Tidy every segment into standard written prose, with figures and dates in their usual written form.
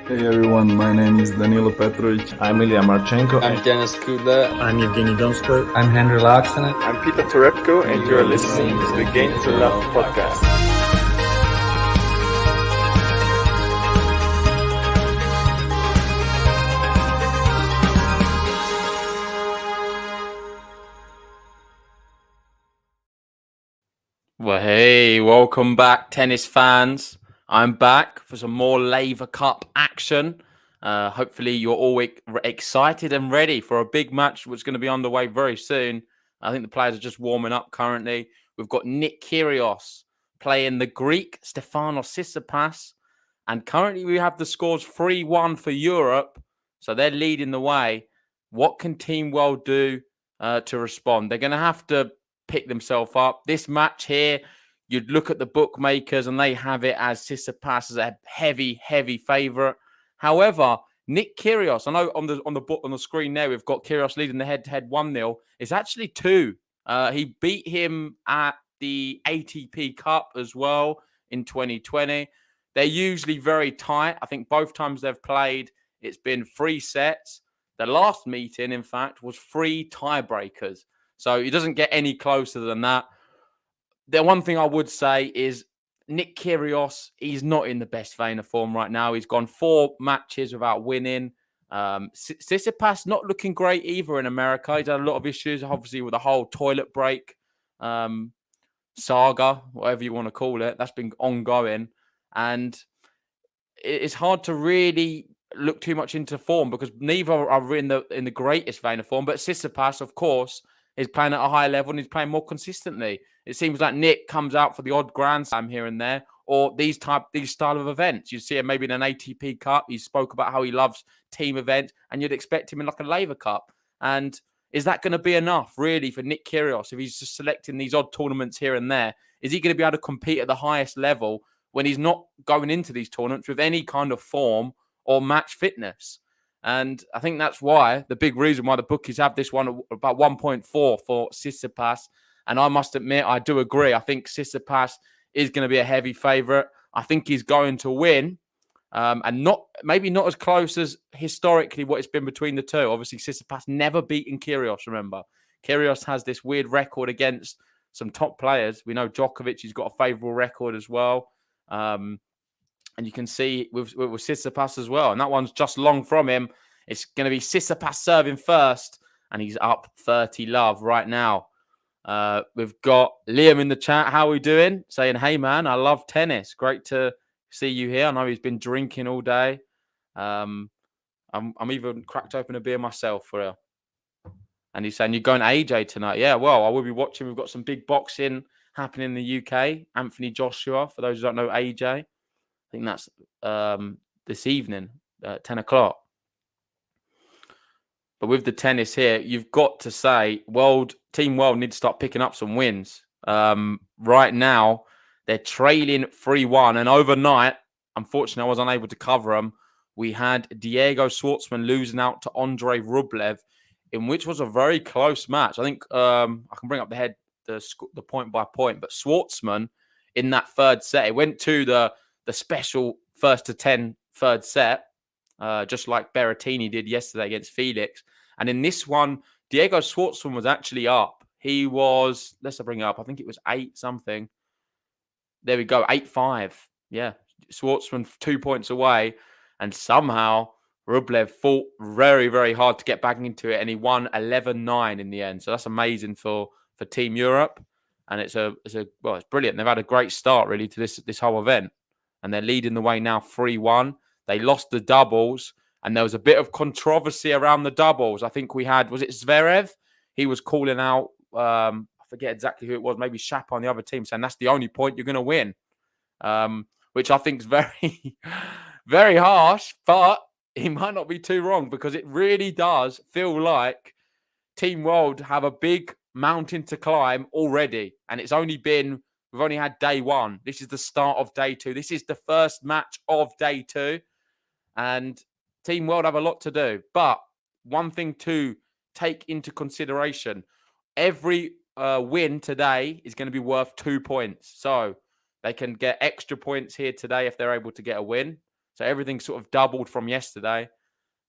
Hey everyone, my name is Danilo Petrovic. I'm Ilya Marchenko. I'm Denis Kudla. I'm Evgeny Donskoy. I'm Henry Laaksonen. I'm Peter Torebko, and you're listening to the Game to Love podcast. Well, hey, welcome back, tennis fans. I'm back for some more Laver Cup action. Hopefully, you're all excited and ready for a big match which is going to be underway very soon. I think the players are just warming up currently. We've got Nick Kyrgios playing the Greek Stefanos Tsitsipas. And currently, we have the scores 3-1 for Europe. So they're leading the way. What can Team World do to respond? They're going to have to pick themselves up. This match here, you'd look at the bookmakers and they have it as Tsitsipas as a heavy favourite. However, Nick Kyrgios, I know on the screen there we've got Kyrgios leading the head-to-head 1-0. It's actually 2. He beat him at the ATP Cup as well in 2020. They're usually very tight. I think both times they've played, it's been 3 sets. The last meeting, in fact, was 3 tiebreakers. So he doesn't get any closer than that. The one thing I would say is Nick Kyrgios, he's not in the best vein of form right now. He's gone 4 matches without winning. Tsitsipas not looking great either in America. He's had a lot of issues, obviously, with the whole toilet break saga, whatever you want to call it. That's been ongoing. And it's hard to really look too much into form because neither are in the greatest vein of form. But Tsitsipas, of course, is playing at a high level and he's playing more consistently. It seems like Nick comes out for the odd Grand Slam here and there, or these style of events. You see him maybe in an ATP Cup. He spoke about how he loves team events, and you'd expect him in like a Laver Cup. And is that going to be enough, really, for Nick Kyrgios if he's just selecting these odd tournaments here and there? Is he going to be able to compete at the highest level when he's not going into these tournaments with any kind of form or match fitness? And I think that's why, the big reason why the bookies have this one about 1.4 for Tsitsipas. And I must admit, I do agree. I think Tsitsipas is going to be a heavy favourite. I think he's going to win. And maybe not as close as historically what it's been between the two. Obviously, Tsitsipas never beaten Kyrgios, remember. Kyrgios has this weird record against some top players. We know Djokovic, he's got a favourable record as well. And you can see with Tsitsipas as well. And that one's just long from him. It's going to be Tsitsipas serving first. And he's up 30 love right now. We've got Liam in the chat. How are we doing? Saying, hey, man, I love tennis. Great to see you here. I know he's been drinking all day. I'm even cracked open a beer myself for real. And he's saying, you're going to AJ tonight. Yeah, well, I will be watching. We've got some big boxing happening in the UK. Anthony Joshua, for those who don't know AJ. I think that's this evening at 10 o'clock. But with the tennis here, you've got to say Team World need to start picking up some wins. Right now, they're trailing 3-1. And overnight, unfortunately, I was unable to cover them. We had Diego Schwartzman losing out to Andrei Rublev, in which was a very close match. I think I can bring up the point by point. But Schwartzman, in that third set, it went to the special 1st to 10 third set, just like Berrettini did yesterday against Felix. And in this one, Diego Schwartzman was actually up. He was, let's bring it up, I think it was 8 something. There we go, 8-5. Yeah, Schwartzman 2 points away. And somehow Rublev fought very, very hard to get back into it. And he won 11-9 in the end. So that's amazing for Team Europe. And it's brilliant. They've had a great start, really, to this whole event. And they're leading the way now 3-1. They lost the doubles, and there was a bit of controversy around the doubles. I think we had, was it Zverev? He was calling out, I forget exactly who it was, maybe Shapa on the other team, saying that's the only point you're going to win, which I think is very, very harsh, but he might not be too wrong because it really does feel like Team World have a big mountain to climb already, and we've only had day 1. This is the start of day 2. This is the first match of day 2. And Team World have a lot to do. But one thing to take into consideration, every win today is going to be worth 2 points. So they can get extra points here today if they're able to get a win. So everything sort of doubled from yesterday,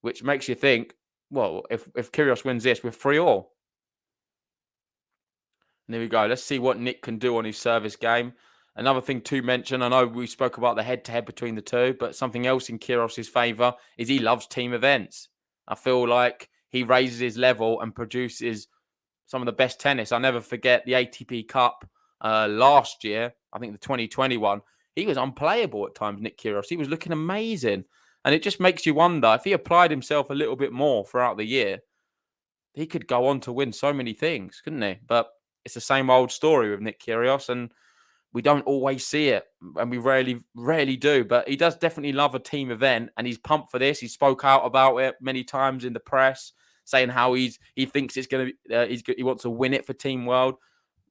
which makes you think, well, if Kyrgios wins this, we're 3-3. And there we go. Let's see what Nick can do on his service game. Another thing to mention, I know we spoke about the head-to-head between the two, but something else in Kyrgios' favour is he loves team events. I feel like he raises his level and produces some of the best tennis. I'll never forget the ATP Cup last year, I think the 2021. He was unplayable at times, Nick Kyrgios. He was looking amazing. And it just makes you wonder, if he applied himself a little bit more throughout the year, he could go on to win so many things, couldn't he? But it's the same old story with Nick Kyrgios, and we don't always see it, and we rarely do. But he does definitely love a team event, and he's pumped for this. He spoke out about it many times in the press, saying how he thinks it's going to he wants to win it for Team World.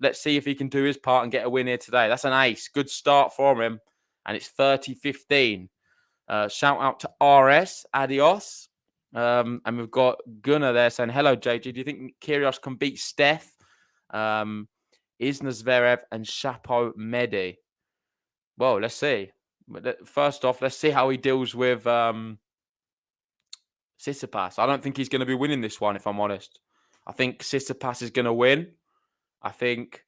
Let's see if he can do his part and get a win here today. That's an ace. Good start for him, and it's 30-15. Shout out to RS, adios. And we've got Gunnar there saying, hello, JG. Do you think Kyrgios can beat Steph, Isner Zverev, and Chapo Mehdi? Well, let's see. First off, let's see how he deals with Tsitsipas. I don't think he's going to be winning this one, if I'm honest. I think Tsitsipas is going to win. I think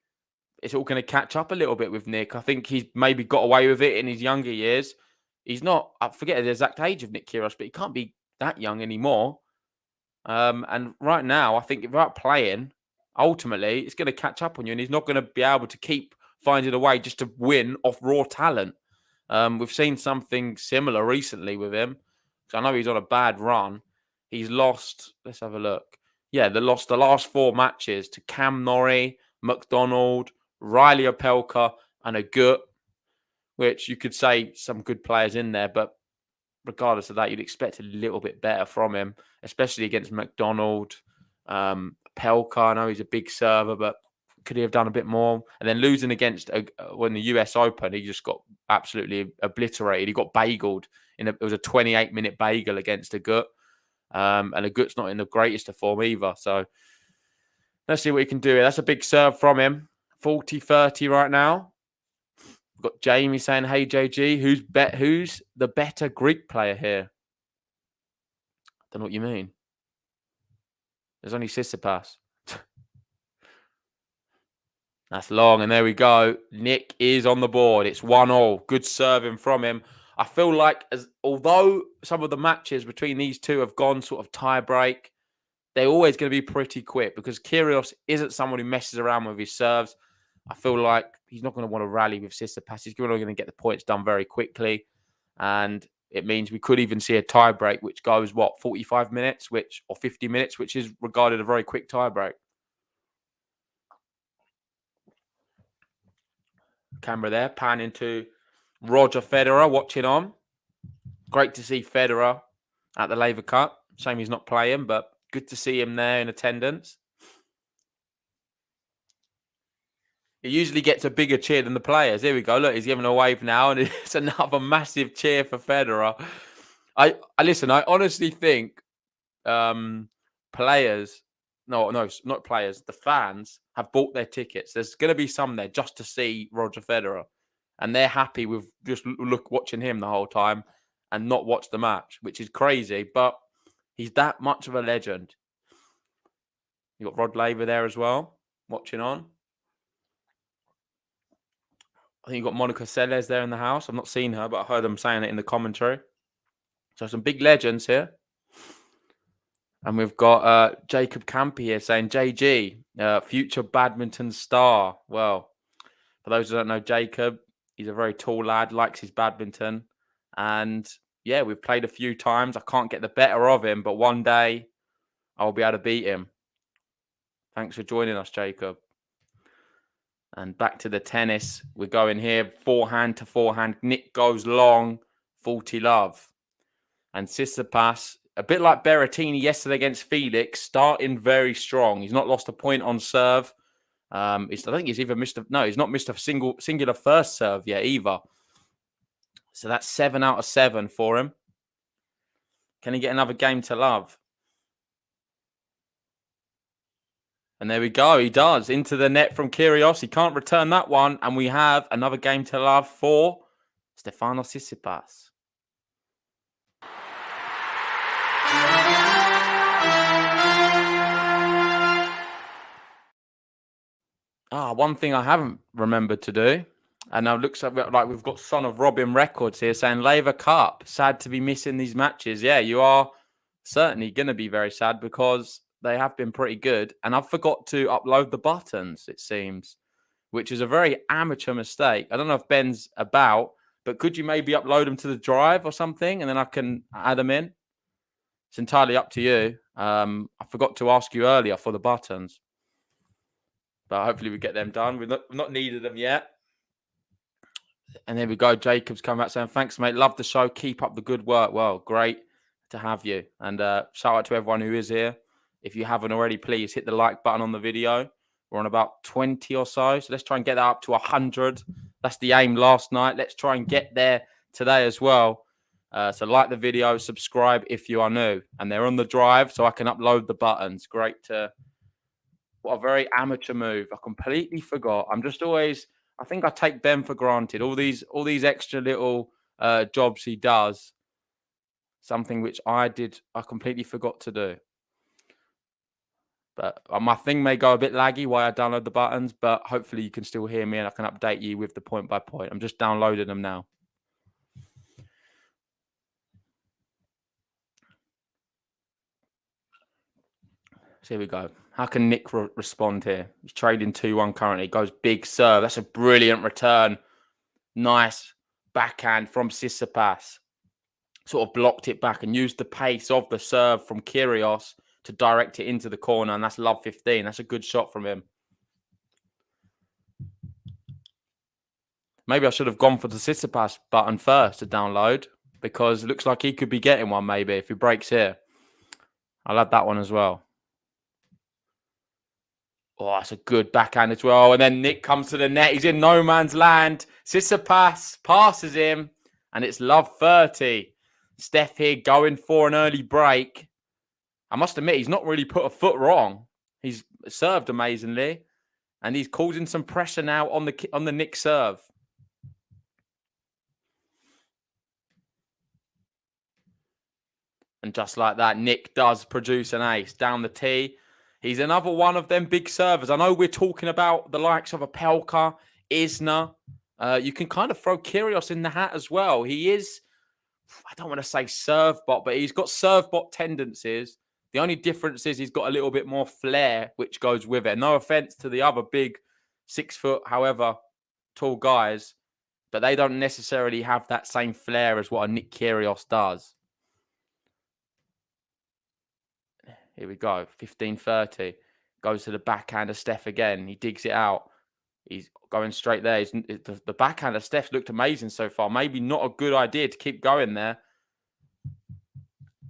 it's all going to catch up a little bit with Nick. I think he's maybe got away with it in his younger years. He's not, I forget the exact age of Nick Kyrgios, but he can't be that young anymore. And right now, I think without playing, ultimately, it's going to catch up on you, and he's not going to be able to keep finding a way just to win off raw talent. We've seen something similar recently with him. So I know he's on a bad run. He's lost, let's have a look. Yeah, they lost the last 4 matches to Cam Norrie, McDonald, Riley Opelka, and Agut, which you could say some good players in there, but regardless of that, you'd expect a little bit better from him, especially against McDonald. Opelka, I know he's a big server, but could he have done a bit more? And then losing against when the US Open, he just got absolutely obliterated. He got bageled. It was a 28-minute bagel against Agut. And Agut's not in the greatest of form either. So let's see what he can do here. That's a big serve from him. 40-30 right now. We've got Jamie saying, hey, JG, who's the better Greek player here? I don't know what you mean. There's only Tsitsipas. That's long, and there we go. Nick is on the board. It's 1-1. Good serving from him. I feel like, although some of the matches between these two have gone sort of tie break, they're always going to be pretty quick because Kyrgios isn't someone who messes around with his serves. I feel like he's not going to want to rally with Tsitsipas. He's going to get the points done very quickly, and it means we could even see a tie break, which goes 45 minutes, or 50 minutes, which is regarded a very quick tie break. Camera there, panning to Roger Federer watching on. Great to see Federer at the Laver Cup. Shame he's not playing, but good to see him there in attendance. He usually gets a bigger cheer than the players. Here we go. Look, he's giving a wave now, and it's another massive cheer for Federer. I listen. I honestly think players, no, not players. The fans have bought their tickets. There's going to be some there just to see Roger Federer, and they're happy with just watching him the whole time and not watch the match, which is crazy. But he's that much of a legend. You got Rod Laver there as well, watching on. I think you've got Monica Seles there in the house. I've not seen her, but I heard them saying it in the commentary. So some big legends here. And we've got Jacob Campy here saying, JG, future badminton star. Well, for those who don't know Jacob, he's a very tall lad, likes his badminton. And yeah, we've played a few times. I can't get the better of him, but one day I'll be able to beat him. Thanks for joining us, Jacob. And back to the tennis. We're going here, forehand to forehand. Nick goes long, 40-love. And Tsitsipas, a bit like Berrettini yesterday against Felix, starting very strong. He's not lost a point on serve. I think he's either he's not missed a singular first serve yet either. So that's 7 out of 7 for him. Can he get another game to love? And there we go. He does. Into the net from Kyrgios. He can't return that one. And we have another game to love for Stefanos Tsitsipas. One thing I haven't remembered to do, and now looks like we've got Son of Robin records here saying Laver Cup. Sad to be missing these matches. Yeah, you are certainly going to be very sad because they have been pretty good. And I forgot to upload the buttons, it seems, which is a very amateur mistake. I don't know if Ben's about, but could you maybe upload them to the drive or something, and then I can add them in? It's entirely up to you. I forgot to ask you earlier for the buttons, but hopefully we get them done. We've not needed them yet. And there we go. Jacob's come out saying, thanks, mate. Love the show. Keep up the good work. Well, great to have you. And shout out to everyone who is here. If you haven't already, please hit the like button on the video. We're on about 20 or so. So let's try and get that up to 100. That's the aim last night. Let's try and get there today as well. So like the video, subscribe if you are new. And they're on the drive so I can upload the buttons. Great to... What a very amateur move. I completely forgot. I'm just always... I think I take Ben for granted. All these extra little jobs he does. Something which I completely forgot to do. But my thing may go a bit laggy while I download the buttons, but hopefully you can still hear me and I can update you with the point by point. I'm just downloading them now. So here we go. How can Nick respond here? He's trading 2-1 currently. Goes big serve. That's a brilliant return. Nice backhand from Tsitsipas. Sort of blocked it back and used the pace of the serve from Kyrgios to direct it into the corner. And that's love 15. That's a good shot from him. Maybe I should have gone for the Tsitsipas button first to download because it looks like he could be getting one maybe if he breaks here. I'll add that one as well. Oh, that's a good backhand as well. And then Nick comes to the net. He's in no man's land. Tsitsipas passes him. And it's love 30. Steph here going for an early break. I must admit, he's not really put a foot wrong. He's served amazingly. And he's causing some pressure now on the Nick serve. And just like that, Nick does produce an ace down the tee. He's another one of them big servers. I know we're talking about the likes of a Pelka, Isner. You can kind of throw Kyrgios in the hat as well. He is, I don't want to say serve bot, but he's got serve bot tendencies. The only difference is he's got a little bit more flair, which goes with it. No offense to the other big 6 foot, however, tall guys, but they don't necessarily have that same flair as what a Nick Kyrgios does. Here we go. 15-30. Goes to the backhand of Steph again. He digs it out. He's going straight there. The backhand of Steph looked amazing so far. Maybe not a good idea to keep going there.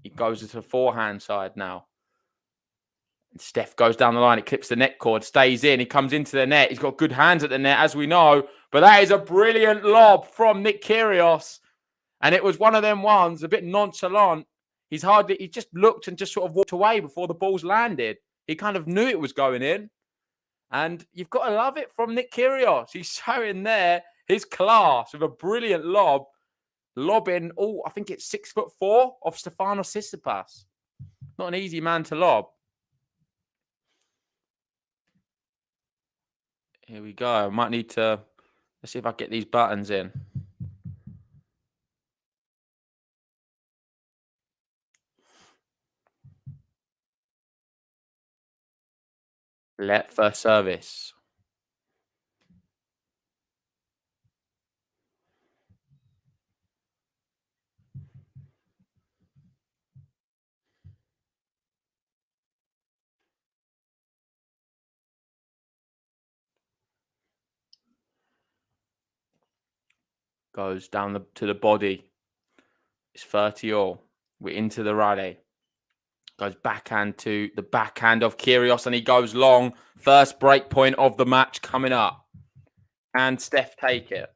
He goes to the forehand side now. And Steph goes down the line. It clips the net cord. Stays in. He comes into the net. He's got good hands at the net, as we know. But that is a brilliant lob from Nick Kyrgios. And it was one of them ones, a bit nonchalant. He just looked and just sort of walked away before the ball's landed. He kind of knew it was going in. And you've got to love it from Nick Kyrgios. He's showing there his class with a brilliant lob. Lobbing, I think it's 6'4" of Stefanos Tsitsipas. Not an easy man to lob. Here we go. I might need to, let's see if I get these buttons in. Let first service. Goes down to the body. It's 30 all. We're into the rally. Goes backhand to the backhand of Kyrgios and he goes long. First break point of the match coming up. And Steph take it.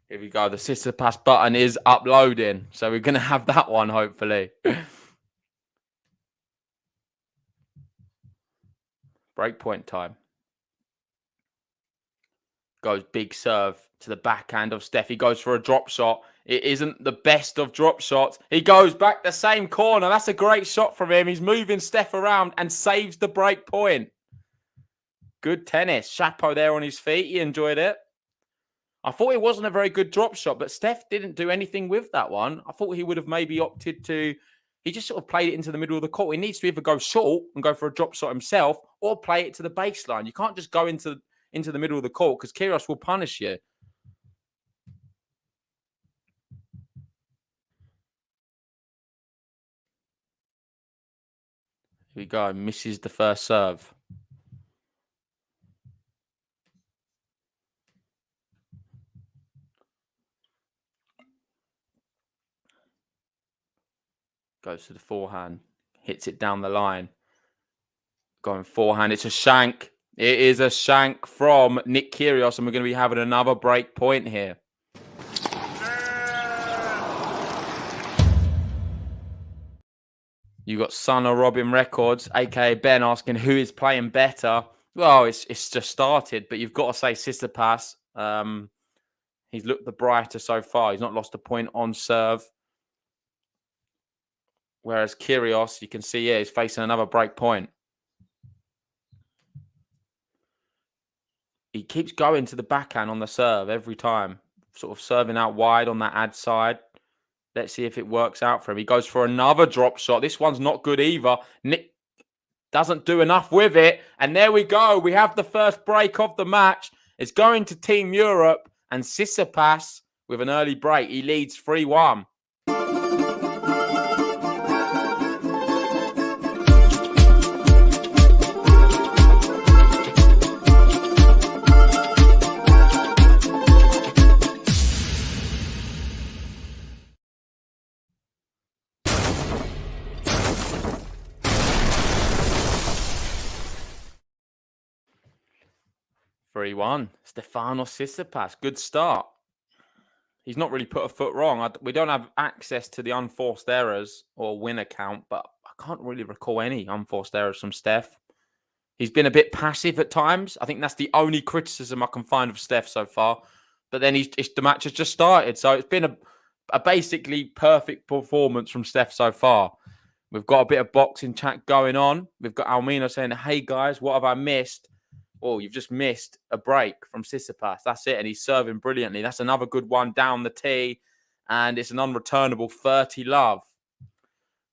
Here we go. The Tsitsipas button is uploading. So we're going to have that one, hopefully. Break point time. Goes big serve to the backhand of Steph. He goes for a drop shot. It isn't the best of drop shots. He goes back the same corner. That's a great shot from him. He's moving Steph around and saves the break point. Good tennis. Chapeau there on his feet. He enjoyed it. I thought it wasn't a very good drop shot, but Steph didn't do anything with that one. I thought he would have maybe opted to... He just sort of played it into the middle of the court. He needs to either go short and go for a drop shot himself or play it to the baseline. You can't just go into the middle of the court because Kyrgios will punish you. Here we go. Misses the first serve. Goes to the forehand. Hits it down the line. Going forehand. It's a shank. It is a shank from Nick Kyrgios, and we're going to be having another break point here. You got Son of Robin Records, aka Ben, asking who is playing better. Well, it's just started, but you've got to say Tsitsipas. He's looked the brighter so far. He's not lost a point on serve. Whereas Kyrgios, you can see, he's facing another break point. He keeps going to the backhand on the serve every time. Sort of serving out wide on that ad side. Let's see if it works out for him. He goes for another drop shot. This one's not good either. Nick doesn't do enough with it. And there we go. We have the first break of the match. It's going to Team Europe. And Tsitsipas with an early break. He leads 3-1. Stefanos Tsitsipas. Good start. He's not really put a foot wrong. We don't have access to the unforced errors or win account, but I can't really recall any unforced errors from Steph. He's been a bit passive at times. I think that's the only criticism I can find of Steph so far. But then the match has just started. So it's been a basically perfect performance from Steph so far. We've got a bit of boxing chat going on. We've got Almina saying, hey guys, what have I missed? Oh, you've just missed a break from Tsitsipas. That's it. And he's serving brilliantly. That's another good one down the tee. And it's an unreturnable 30 love.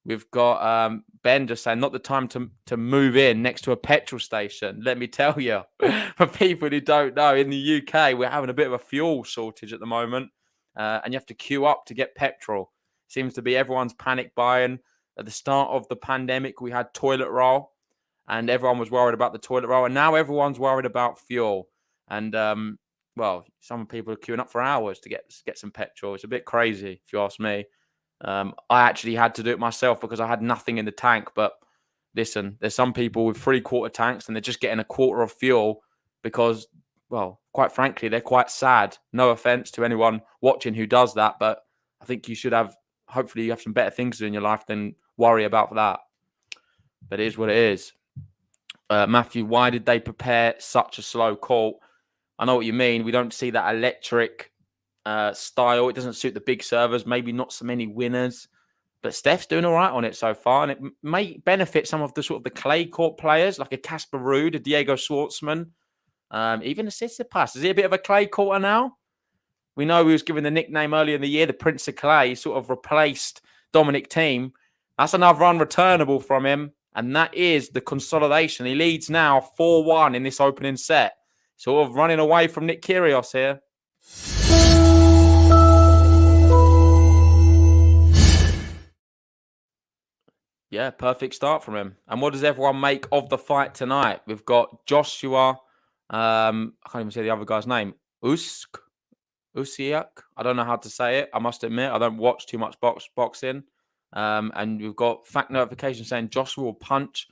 We've got Ben just saying, not the time to move in next to a petrol station. Let me tell you, for people who don't know, in the UK, we're having a bit of a fuel shortage at the moment. And you have to queue up to get petrol. Seems to be everyone's panic buying. At the start of the pandemic, we had toilet roll. And everyone was worried about the toilet roll. And now everyone's worried about fuel. And, well, some people are queuing up for hours to get some petrol. It's a bit crazy, if you ask me. I actually had to do it myself because I had nothing in the tank. But listen, there's some people with 3/4 tanks and they're just getting a quarter of fuel because, well, quite frankly, they're quite sad. No offense to anyone watching who does that. But I think you should have, hopefully you have some better things to do in your life than worry about that. But it is what it is. Matthew, why did they prepare such a slow court? I know what you mean. We don't see that electric style. It doesn't suit the big servers. Maybe not so many winners. But Steph's doing all right on it so far. And it may benefit some of the sort of the clay court players, like a Casper Ruud, a Diego Schwartzman, even a Tsitsipas. Is he a bit of a clay courter now? We know he was given the nickname earlier in the year, the Prince of Clay. He sort of replaced Dominic Thiem. That's another unreturnable from him. And that is the consolidation. He leads now 4-1 in this opening set. Sort of running away from Nick Kyrgios here. Yeah, perfect start from him. And what does everyone make of the fight tonight? We've got Joshua. I can't even say the other guy's name. Usyk. I don't know how to say it. I must admit, I don't watch too much boxing. And we've got fact notification saying Joshua will punch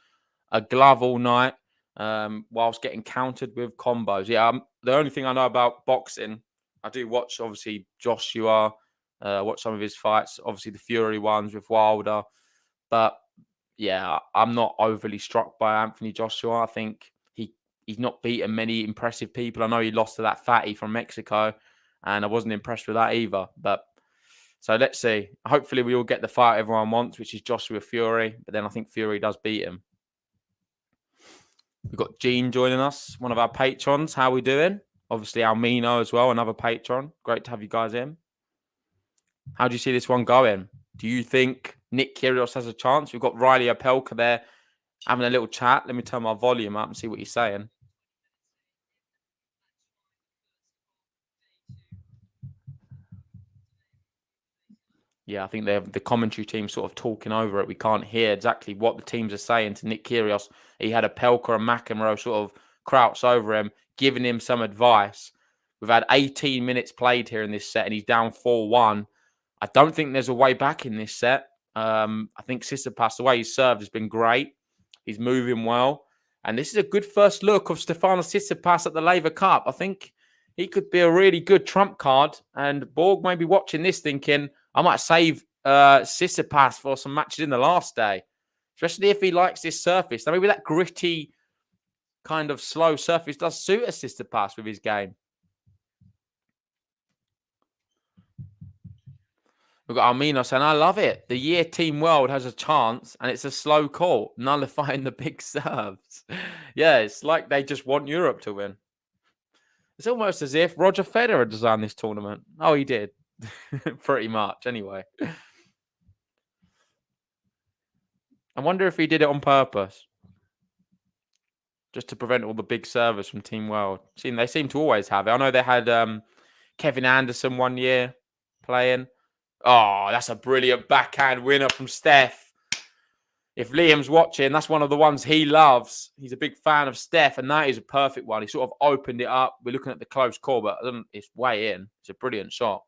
a glove all night whilst getting countered with combos. Yeah, the only thing I know about boxing, I do watch, obviously, Joshua, watch some of his fights, obviously the Fury ones with Wilder. But, yeah, I'm not overly struck by Anthony Joshua. I think he's not beaten many impressive people. I know he lost to that fatty from Mexico, and I wasn't impressed with that either. But so let's see. Hopefully, we all get the fight everyone wants, which is Joshua Fury. But then I think Fury does beat him. We've got Gene joining us, one of our patrons. How are we doing? Obviously, Almino as well, another patron. Great to have you guys in. How do you see this one going? Do you think Nick Kyrgios has a chance? We've got Riley Opelka there having a little chat. Let me turn my volume up and see what he's saying. Yeah, I think the commentary team sort of talking over it. We can't hear exactly what the teams are saying to Nick Kyrgios. He had Opelka and McEnroe sort of crouch over him, giving him some advice. We've had 18 minutes played here in this set, and he's down 4-1. I don't think there's a way back in this set. I think Tsitsipas, the way he's served, has been great. He's moving well. And this is a good first look of Stefanos Tsitsipas at the Laver Cup. I think he could be a really good trump card. And Borg may be watching this thinking, I might save Tsitsipas for some matches in the last day, especially if he likes this surface. Now, maybe that gritty, kind of slow surface does suit a Tsitsipas with his game. We've got Armino saying, I love it. The year Team World has a chance, and it's a slow court, nullifying the big serves. Yeah, it's like they just want Europe to win. It's almost as if Roger Federer designed this tournament. Oh, he did. Pretty much, anyway. I wonder if he did it on purpose. Just to prevent all the big servers from Team World. They seem to always have it. I know they had Kevin Anderson one year playing. Oh, that's a brilliant backhand winner from Steph. If Liam's watching, that's one of the ones he loves. He's a big fan of Steph, and that is a perfect one. He sort of opened it up. We're looking at the close call, but it's way in. It's a brilliant shot.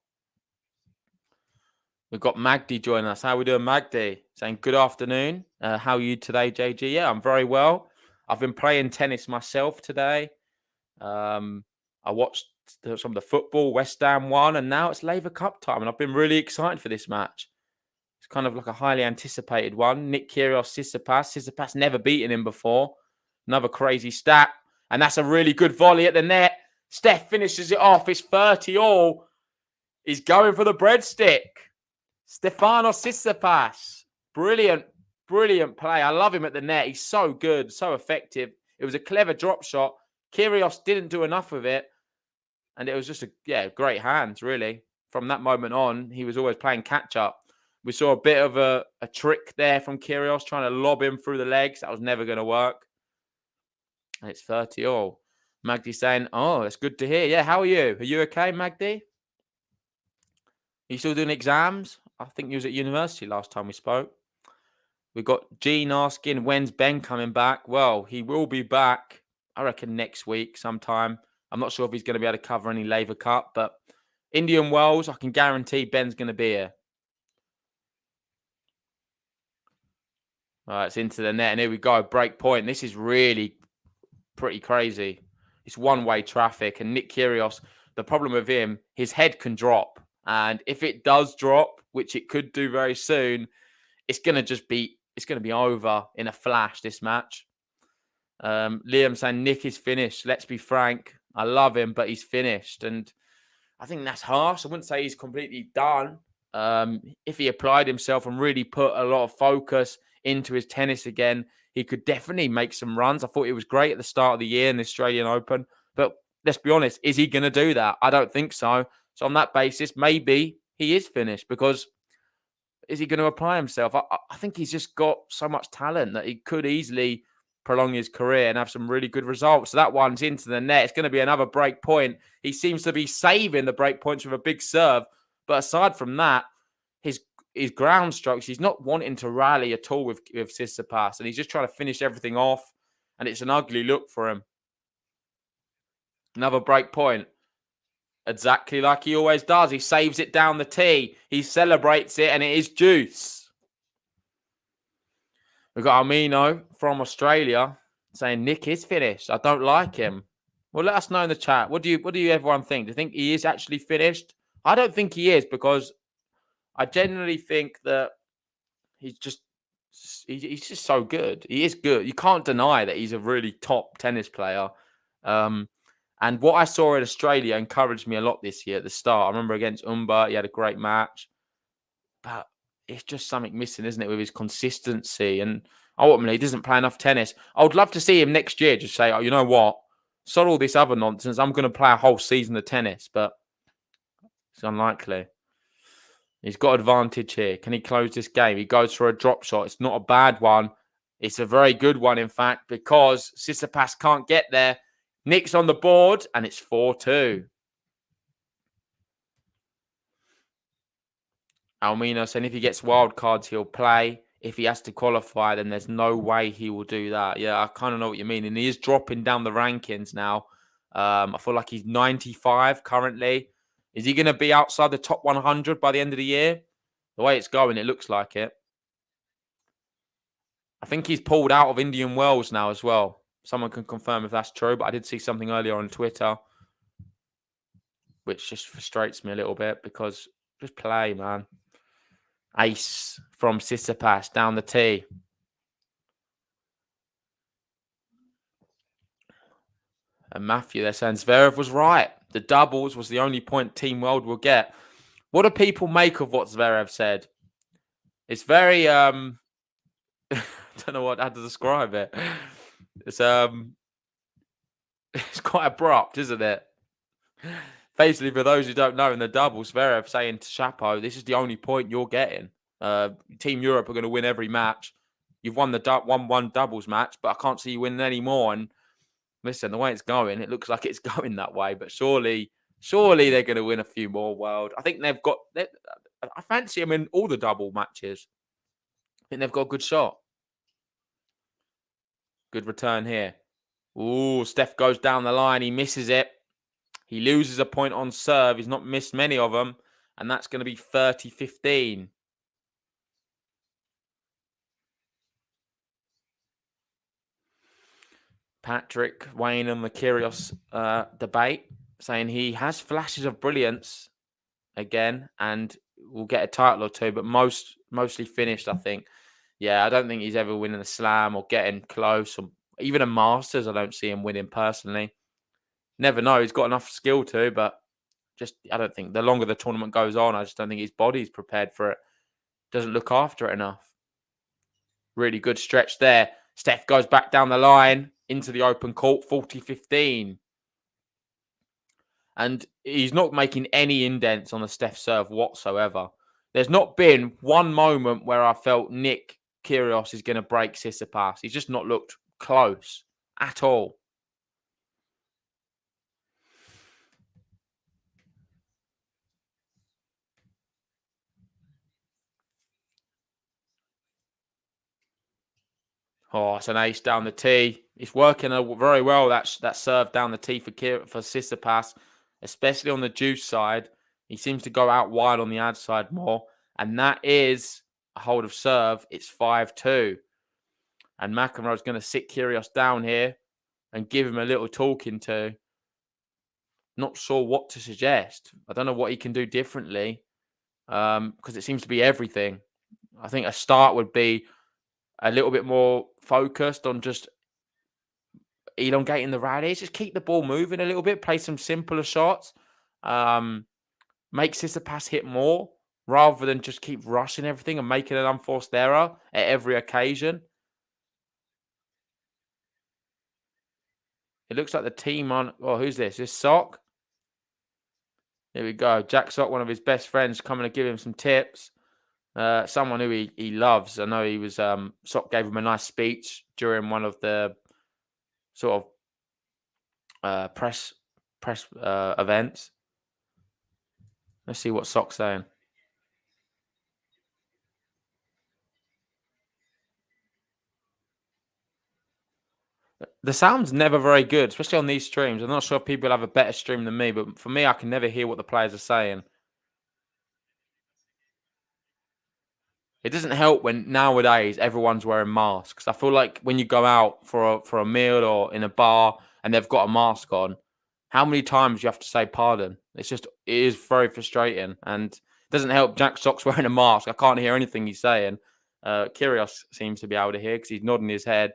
We've got Magdi joining us. How are we doing, Magdi? Saying good afternoon. How are you today, JG? Yeah, I'm very well. I've been playing tennis myself today. I watched some of the football, West Ham won, and now it's Laver Cup time, and I've been really excited for this match. It's kind of like a highly anticipated one. Nick Kyrgios, Tsitsipas never beaten him before. Another crazy stat, and that's a really good volley at the net. Steph finishes it off. It's 30-all. He's going for the breadstick. Stefanos Tsitsipas. Brilliant, brilliant play. I love him at the net. He's so good, so effective. It was a clever drop shot. Kyrgios didn't do enough with it. And it was just great hands, really. From that moment on, he was always playing catch-up. We saw a bit of a trick there from Kyrgios, trying to lob him through the legs. That was never going to work. And it's 30-all. Magdi saying, oh, that's good to hear. Yeah, how are you? Are you okay, Magdi? Are you still doing exams? I think you was at university last time we spoke. We've got Gene asking, when's Ben coming back? Well, he will be back, I reckon, next week sometime. I'm not sure if he's going to be able to cover any Laver Cup, but Indian Wells, I can guarantee Ben's going to be here. All right, it's into the net, and here we go. Break point. This is really pretty crazy. It's one-way traffic, and Nick Kyrgios, the problem with him, his head can drop. And if it does drop, which it could do very soon, it's going to be over in a flash, this match. Liam saying, Nick is finished. Let's be frank. I love him, but he's finished. And I think that's harsh. I wouldn't say he's completely done. If he applied himself and really put a lot of focus into his tennis again, he could definitely make some runs. I thought he was great at the start of the year in the Australian Open. But let's be honest, is he going to do that? I don't think so. So on that basis, maybe he is finished, because is he going to apply himself? I think he's just got so much talent that he could easily prolong his career and have some really good results. So that one's into the net. It's going to be another break point. He seems to be saving the break points with a big serve. But aside from that, his ground strokes, he's not wanting to rally at all with Tsitsipas. And he's just trying to finish everything off. And it's an ugly look for him. Another break point. Exactly like he always does. He saves it down the tee. He celebrates it, and it is juice. We've got Armino from Australia saying Nick is finished. I don't like him. Well, let us know in the chat. What do you everyone think? Do you think he is actually finished? I don't think he is, because I genuinely think that he's just so good. He is good. You can't deny that he's a really top tennis player. And what I saw in Australia encouraged me a lot this year at the start. I remember against Umba, he had a great match. But it's just something missing, isn't it, with his consistency? And ultimately, he doesn't play enough tennis. I would love to see him next year just say, oh, you know what? Sod all this other nonsense. I'm going to play a whole season of tennis. But it's unlikely. He's got advantage here. Can he close this game? He goes for a drop shot. It's not a bad one. It's a very good one, in fact, because Tsitsipas can't get there. Nick's on the board, and it's 4-2. Almino saying if he gets wild cards, he'll play. If he has to qualify, then there's no way he will do that. Yeah, I kind of know what you mean. And he is dropping down the rankings now. I feel like he's 95 currently. Is he going to be outside the top 100 by the end of the year? The way it's going, it looks like it. I think he's pulled out of Indian Wells now as well. Someone can confirm if that's true, but I did see something earlier on Twitter, which just frustrates me a little bit because just play, man. Ace from Tsitsipas down the tee. And Matthew, they're saying Zverev was right. The doubles was the only point Team World will get. What do people make of what Zverev said? It's very I don't know how to describe it. It's quite abrupt, isn't it? Basically, for those who don't know, in the doubles, Zverev saying to Chapo, this is the only point you're getting. Team Europe are going to win every match. You've won one doubles match, but I can't see you winning any more. And listen, the way it's going, it looks like it's going that way. But surely they're going to win a few more world. I think they've got... I fancy them in all the double matches. I think they've got a good shot. Good return here. Ooh, Steph goes down the line. He misses it. He loses a point on serve. He's not missed many of them. And that's going to be 30-15. Patrick Wayne on the Kyrgios debate, saying he has flashes of brilliance again and will get a title or two, but mostly finished, I think. Yeah, I don't think he's ever winning a slam or getting close, or even a Masters. I don't see him winning personally. Never know. He's got enough skill to, but just I don't think the longer the tournament goes on, I just don't think his body's prepared for it. Doesn't look after it enough. Really good stretch there. Steph goes back down the line into the open court, 40-15. And he's not making any indents on the Steph serve whatsoever. There's not been one moment where I felt Nick Kyrgios is going to break Tsitsipas. He's just not looked close at all. Oh, it's an ace down the tee. It's working very well, that serve down the tee for Tsitsipas, especially on the juice side. He seems to go out wide on the ad side more. And that is a hold of serve. It's 5-2. And McEnroe's going to sit Kyrgios down here and give him a little talking to. Not sure what to suggest. I don't know what he can do differently because it seems to be everything. I think a start would be a little bit more focused on just elongating the rallies. Just keep the ball moving a little bit. Play some simpler shots. Make Tsitsipas hit more rather than just keep rushing everything and making an unforced error at every occasion. It looks like the team on... Oh, who's this? This Sock? Here we go. Jack Sock, one of his best friends, coming to give him some tips. Someone who he loves. I know he was... Sock gave him a nice speech during one of the sort of press events. Let's see what Sock's saying. The sound's never very good, especially on these streams. I'm not sure if people have a better stream than me, but for me, I can never hear what the players are saying. It doesn't help when nowadays everyone's wearing masks. I feel like when you go out for a meal or in a bar and they've got a mask on, how many times you have to say pardon? It is very frustrating, and it doesn't help. Jack Sock's wearing a mask. I can't hear anything he's saying. Kyrgios seems to be able to hear because he's nodding his head.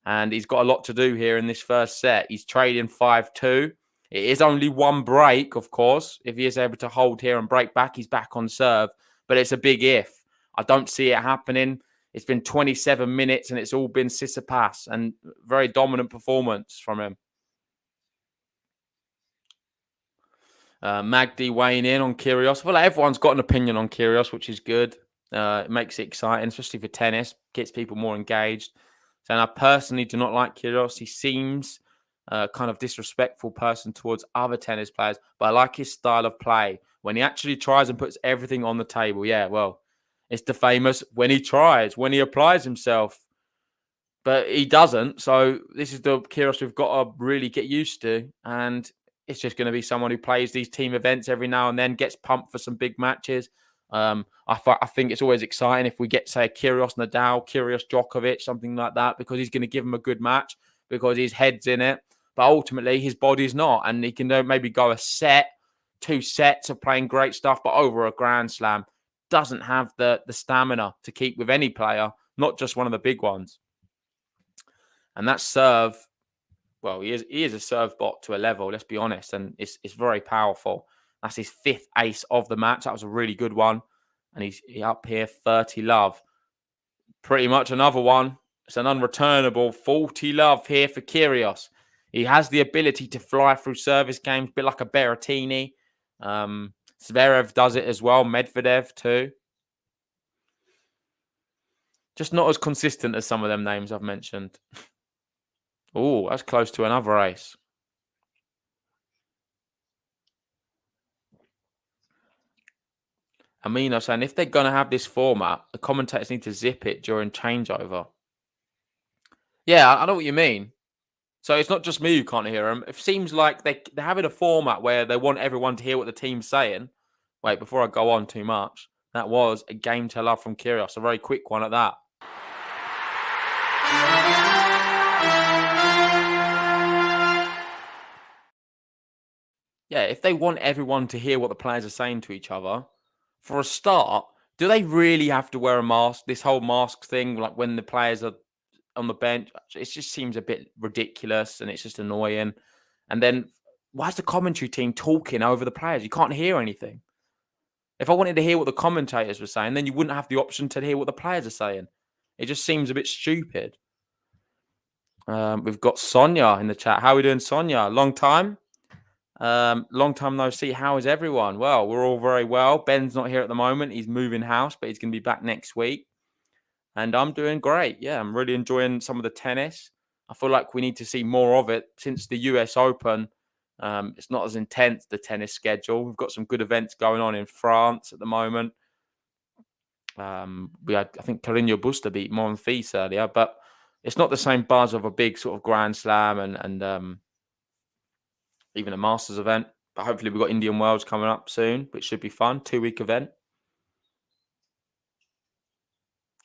And he's got a lot to do here in this first set. He's trading 5-2. It is only one break, of course. If he is able to hold here and break back, he's back on serve. But it's a big if. I don't see it happening. It's been 27 minutes and it's all been Tsitsipas, and very dominant performance from him. Magdi weighing in on Kyrgios. I feel like everyone's got an opinion on Kyrgios, which is good. It makes it exciting, especially for tennis. Gets people more engaged. So I personally do not like Kyrgios. He seems kind of disrespectful person towards other tennis players, but I like his style of play. When he actually tries and puts everything on the table, yeah, well, it's the famous when he tries, when he applies himself. But he doesn't. So this is the Kyrgios we've got to really get used to. And it's just going to be someone who plays these team events every now and then, gets pumped for some big matches. I think it's always exciting if we get, say, Kyrgios Nadal, Kyrgios Djokovic, something like that, because he's going to give him a good match because his head's in it. But ultimately, his body's not. And he can maybe go a set, 2 sets of playing great stuff, but over a Grand Slam doesn't have the stamina to keep with any player, not just one of the big ones. And that serve, well, he is a serve bot to a level, let's be honest, and it's very powerful. That's his 5th ace of the match. That was a really good one. And he's up here, 30 love. Pretty much another one. It's an unreturnable 40 love here for Kyrgios. He has the ability to fly through service games, a bit like a Berrettini. Zverev does it as well. Medvedev too. Just not as consistent as some of them names I've mentioned. Oh, that's close to another ace. Amino saying, if they're going to have this format, the commentators need to zip it during changeover. Yeah, I know what you mean. So it's not just me who can't hear them. It seems like they're having a format where they want everyone to hear what the team's saying. Wait, before I go on too much, that was a game to love from Kyrgios. A very quick one at that. Yeah, if they want everyone to hear what the players are saying to each other, for a start, do they really have to wear a mask? This whole mask thing, like when the players are on the bench, it just seems a bit ridiculous and it's just annoying. And then why is the commentary team talking over the players? You can't hear anything. If I wanted to hear what the commentators were saying, then you wouldn't have the option to hear what the players are saying. It just seems a bit stupid. We've got Sonia in the chat. How are we doing, Sonia? Long time? Long time no see. How is everyone? Well, we're all very well. Ben's not here at the moment. He's moving house, but he's going to be back next week. And I'm doing great. Yeah, I'm really enjoying some of the tennis. I feel like we need to see more of it since the US Open. It's not as intense, the tennis schedule. We've got some good events going on in France at the moment. We had, I think, Carreño Busta beat Monfils earlier, but it's not the same buzz of a big sort of Grand Slam and even a Masters event. But hopefully we've got Indian Wells coming up soon, which should be fun. 2-week event.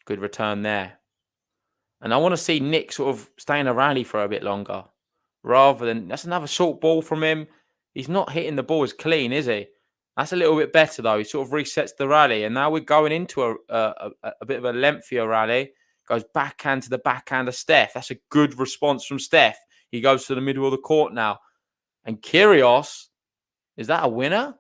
Good return there. And I want to see Nick sort of stay in a rally for a bit longer. Rather than... That's another short ball from him. He's not hitting the ball as clean, is he? That's a little bit better, though. He sort of resets the rally. And now we're going into a bit of a lengthier rally. Goes backhand to the backhand of Steph. That's a good response from Steph. He goes to the middle of the court now. And Kyrgios, is that a winner?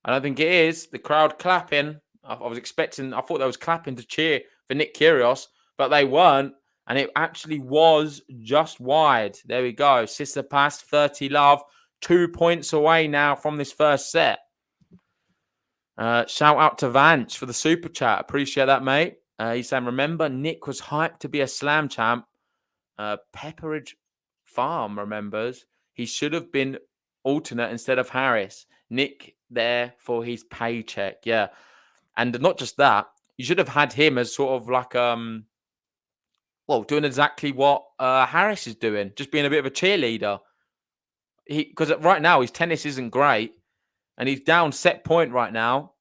I don't think it is. The crowd clapping. I thought they was clapping to cheer for Nick Kyrgios, but they weren't. And it actually was just wide. There we go. Tsitsipas, 30 love. 2 points away now from this first set. Shout out to Vance for the super chat. Appreciate that, mate. He's saying, remember, Nick was hyped to be a slam champ. Pepperidge Farm remembers. He should have been alternate instead of Harris. Nick there for his paycheck. Yeah. And not just that, you should have had him as sort of like, doing exactly what Harris is doing. Just being a bit of a cheerleader. Because right now, his tennis isn't great. And he's down set point right now.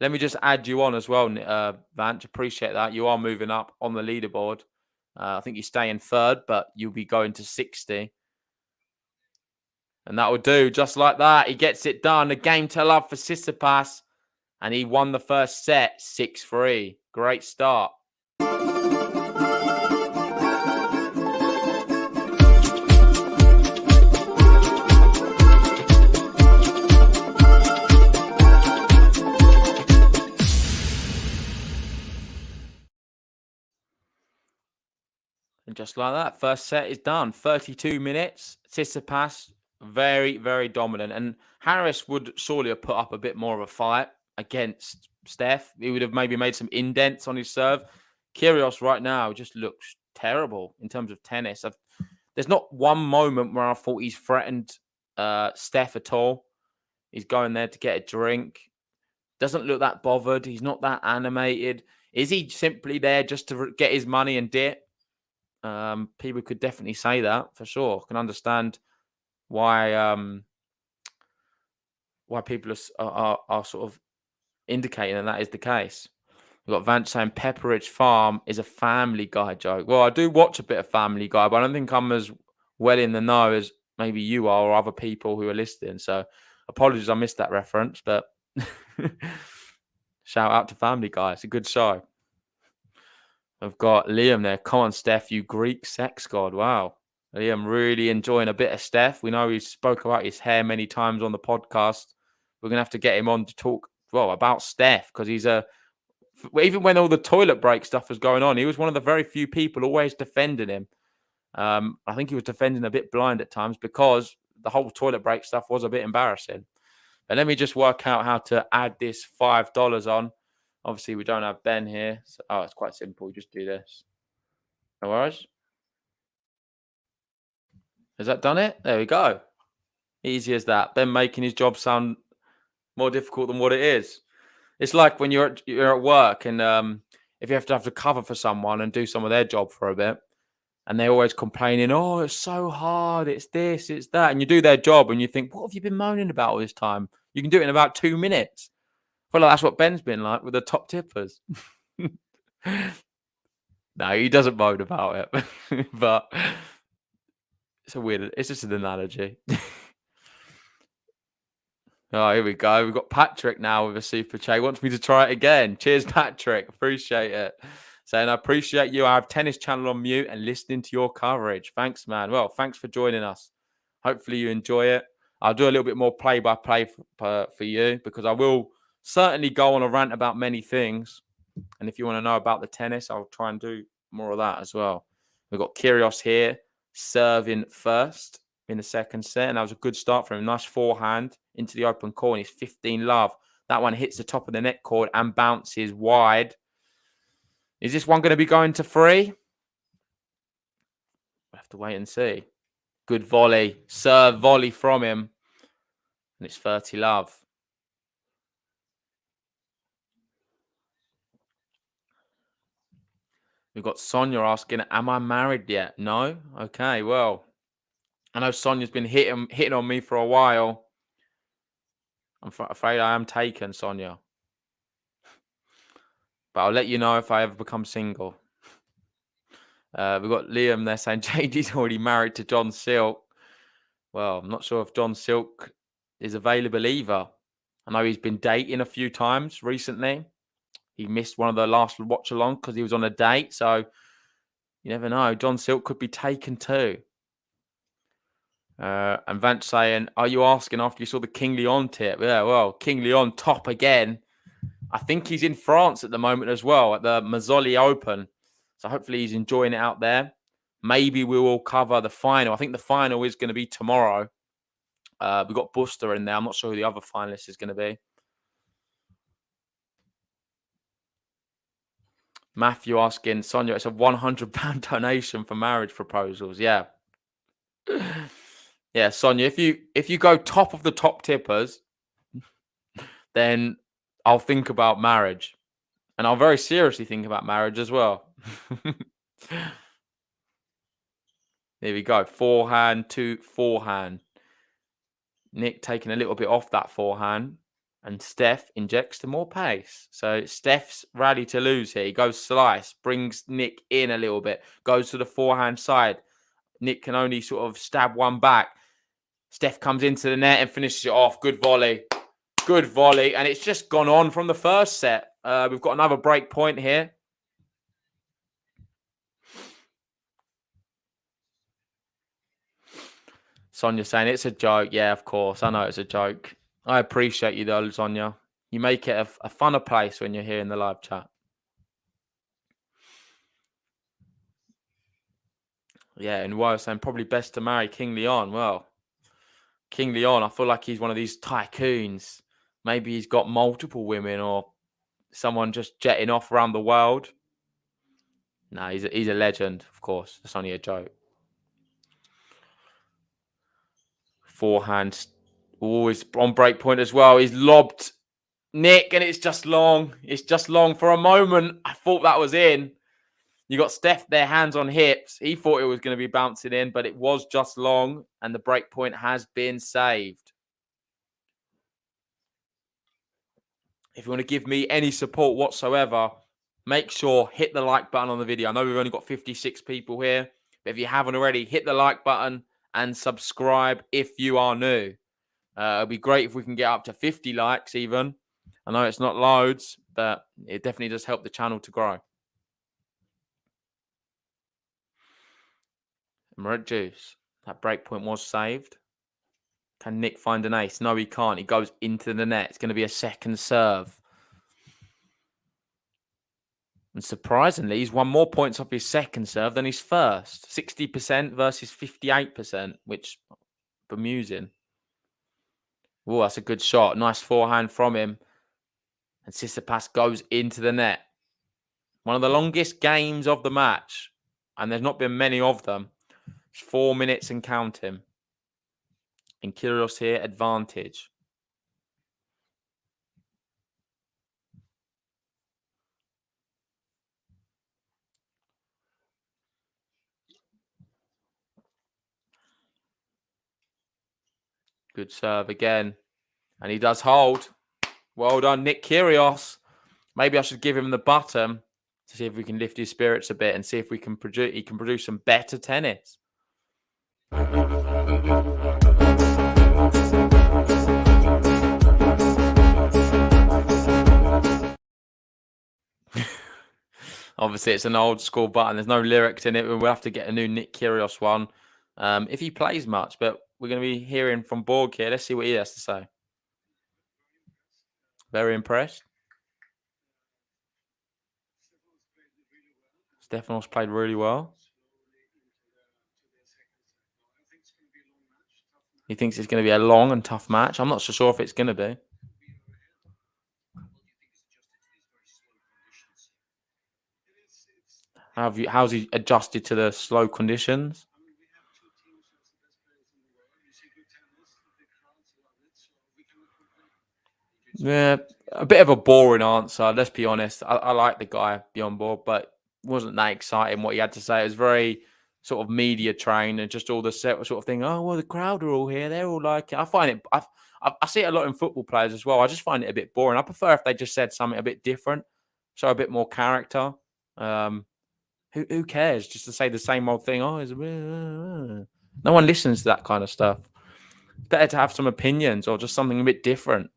Let me just add you on as well, Vance. Appreciate that. You are moving up on the leaderboard. I think you stay in 3rd, but you'll be going to 60. And that will do. Just like that. He gets it done. A game to love for Tsitsipas. And he won the first set 6-3. Great start. just like that, first set is done. 32 minutes. Tsitsipas, very, very dominant. And Harris would surely have put up a bit more of a fight against Steph. He would have maybe made some indents on his serve. Kyrgios right now just looks terrible in terms of tennis. There's not one moment where I thought he's threatened Steph at all. He's going there to get a drink. Doesn't look that bothered. He's not that animated. Is he simply there just to get his money and dip? People could definitely say that for sure. Can understand why people are sort of indicating that is the case. We've got Vance saying Pepperidge Farm is a Family Guy joke. Well, I do watch a bit of Family Guy, but I don't think I'm as well in the know as maybe you are or other people who are listening. So apologies I missed that reference, but shout out to Family Guy. It's a good show. I've got Liam there. Come on, Steph, you Greek sex god. Wow. Liam really enjoying a bit of Steph. We know he spoke about his hair many times on the podcast. We're going to have to get him on to talk, about Steph, because he's even when all the toilet break stuff was going on, he was one of the very few people always defending him. I think he was defending a bit blind at times because the whole toilet break stuff was a bit embarrassing. But let me just work out how to add this $5 on. Obviously, we don't have Ben here. So, it's quite simple. We just do this. No worries. Has that done it? There we go. Easy as that. Ben making his job sound more difficult than what it is. It's like when you're at work and if you have to cover for someone and do some of their job for a bit, and they're always complaining, oh, it's so hard, it's this, it's that. And you do their job and you think, what have you been moaning about all this time? You can do it in about 2 minutes. I feel like that's what Ben's been like with the top tippers. No, he doesn't moan about it. But it's just an analogy. Oh, here we go. We've got Patrick now with a super chat. He wants me to try it again. Cheers, Patrick. Appreciate it. Saying, I appreciate you. I have Tennis Channel on mute and listening to your coverage. Thanks, man. Well, thanks for joining us. Hopefully you enjoy it. I'll do a little bit more play-by-play for you because I will certainly go on a rant about many things. And if you want to know about the tennis, I'll try and do more of that as well. We've got Kyrgios here serving first in the second set. And that was a good start for him. Nice forehand into the open court. He's 15-love. That one hits the top of the net cord and bounces wide. Is this one going to be going to 3? We'll have to wait and see. Good volley. Serve volley from him. And it's 30-love. We've got Sonia asking, am I married yet? No? Okay, well, I know Sonia's been hitting on me for a while. I'm afraid I am taken, Sonia. But I'll let you know if I ever become single. We've got Liam there saying JD's already married to John Silk. Well, I'm not sure if John Silk is available either. I know he's been dating a few times recently. He missed one of the last watch-along because he was on a date. So you never know. John Silk could be taken too. And Vance saying, are you asking after you saw the King Leon tip? Yeah, well, King Leon top again. I think he's in France at the moment as well at the Mazzoli Open. So hopefully he's enjoying it out there. Maybe we will cover the final. I think the final is going to be tomorrow. We've got Buster in there. I'm not sure who the other finalist is going to be. Matthew asking, Sonia, it's a £100 donation for marriage proposals. Yeah. Yeah, Sonia, if you go top of the top tippers, then I'll think about marriage. And I'll very seriously think about marriage as well. There we go. Forehand to forehand. Nick taking a little bit off that forehand. And Steph injects some more pace. So Steph's rally to lose here. He goes slice, brings Nick in a little bit, goes to the forehand side. Nick can only sort of stab one back. Steph comes into the net and finishes it off. Good volley. Good volley. And it's just gone on from the first set. We've got another break point here. Sonia saying it's a joke. Yeah, of course. I know it's a joke. I appreciate you though, Sonia. You make it a funner place when you're here in the live chat. Yeah, and why I was saying probably best to marry King Leon. Well, King Leon, I feel like he's one of these tycoons. Maybe he's got multiple women or someone just jetting off around the world. No, he's a legend, of course. It's only a joke. Forehand, always on break point as well. He's lobbed Nick, and it's just long. It's just long. For a moment, I thought that was in. You got Steph there, hands on hips. He thought it was going to be bouncing in, but it was just long, and the break point has been saved. If you want to give me any support whatsoever, make sure hit the like button on the video. I know we've only got 56 people here, but if you haven't already, hit the like button and subscribe if you are new. It'd be great if we can get up to 50 likes even. I know it's not loads, but it definitely does help the channel to grow. Red Juice. That break point was saved. Can Nick find an ace? No, he can't. He goes into the net. It's going to be a second serve. And surprisingly, he's won more points off his second serve than his first. 60% versus 58%, which bemusing. Oh, that's a good shot. Nice forehand from him. And Tsitsipas goes into the net. One of the longest games of the match. And there's not been many of them. It's 4 minutes and counting. And Kyrgios here, advantage. Good serve again. And he does hold. Well done, Nick Kyrgios. Maybe I should give him the button to see if we can lift his spirits a bit and see if we can he can produce some better tennis. Obviously, it's an old school button. There's no lyrics in it. We'll have to get a new Nick Kyrgios one if he plays much. But we're going to be hearing from Borg here. Let's see what he has to say. Very impressed. Stefanos played really well. He thinks it's going to be a long and tough match. I'm not so sure if it's going to be. How's he adjusted to the slow conditions? Yeah, a bit of a boring answer. Let's be honest. I like the guy beyond board, but it wasn't that exciting what he had to say. It was very sort of media trained and just all the sort of thing. Oh well, the crowd are all here. They're all like it. I find it. I see it a lot in football players as well. I just find it a bit boring. I prefer if they just said something a bit different, show a bit more character. Who cares? Just to say the same old thing. Oh, no one listens to that kind of stuff. It's better to have some opinions or just something a bit different.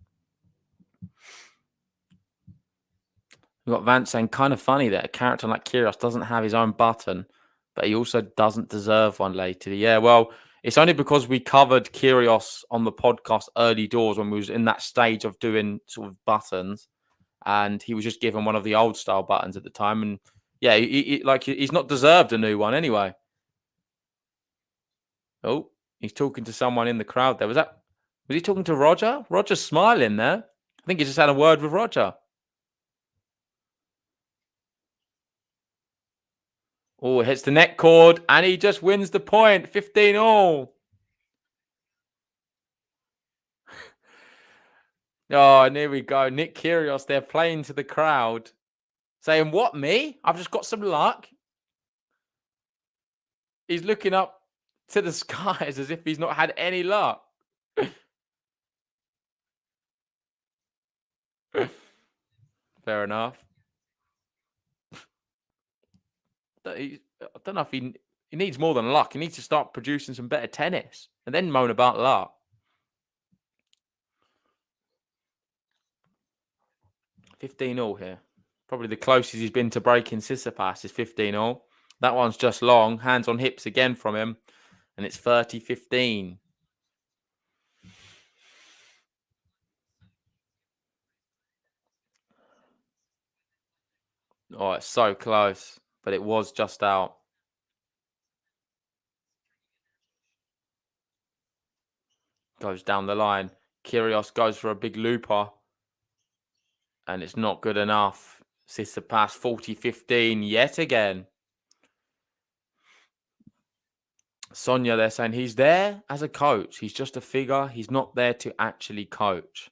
We've got Vance saying, kind of funny that a character like Kyrgios doesn't have his own button, but he also doesn't deserve one lately. Yeah, well, it's only because we covered Kyrgios on the podcast early doors when we was in that stage of doing sort of buttons, and he was just given one of the old style buttons at the time. And yeah, he's not deserved a new one anyway. Oh, he's talking to someone in the crowd there. Was he talking to Roger? Roger's smiling there. I think he just had a word with Roger. Oh, hits the net cord, and he just wins the point. 15-all. Oh, and here we go. Nick Kyrgios, they're playing to the crowd. Saying, what, me? I've just got some luck. He's looking up to the skies as if he's not had any luck. Fair enough. I don't know if he needs more than luck. He needs to start producing some better tennis and then moan about luck. 15-all here. Probably the closest he's been to breaking Tsitsipas is 15-all. That one's just long. Hands on hips again from him. And it's 30-15. Oh, it's so close. But it was just out. Goes down the line. Kyrgios goes for a big looper. And it's not good enough. Tsitsipas 40-15 yet again. Sonia, they're saying he's there as a coach. He's just a figure. He's not there to actually coach.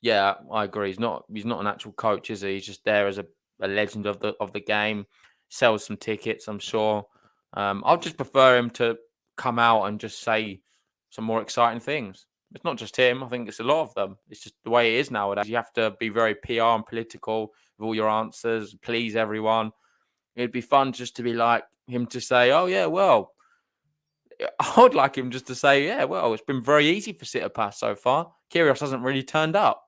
Yeah, I agree. He's not an actual coach, is he? He's just there as a legend of the game. Sells some tickets, I'm sure. I'd just prefer him to come out and just say some more exciting things. It's not just him. I think it's a lot of them. It's just the way it is nowadays. You have to be very PR and political with all your answers, please everyone. It'd be fun just to be like him to say, oh, yeah, well, I would like him just to say, yeah, well, it's been very easy for Tsitsipas so far. Kyrgios hasn't really turned up.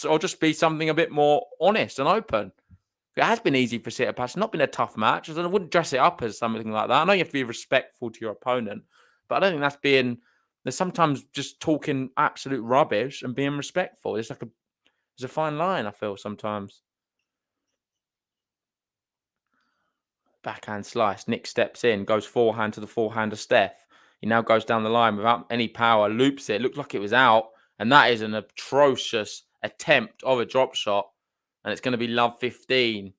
Or just be something a bit more honest and open. It has been easy for Tsitsipas. It's not been a tough match. I wouldn't dress it up as something like that. I know you have to be respectful to your opponent, but I don't think that's being. There's sometimes just talking absolute rubbish and being respectful. There's a fine line, I feel sometimes. Backhand slice. Nick steps in, goes forehand to the forehand of Steph. He now goes down the line without any power, loops it. Looked like it was out, and that is an atrocious attempt of a drop shot. And it's going to be love 15.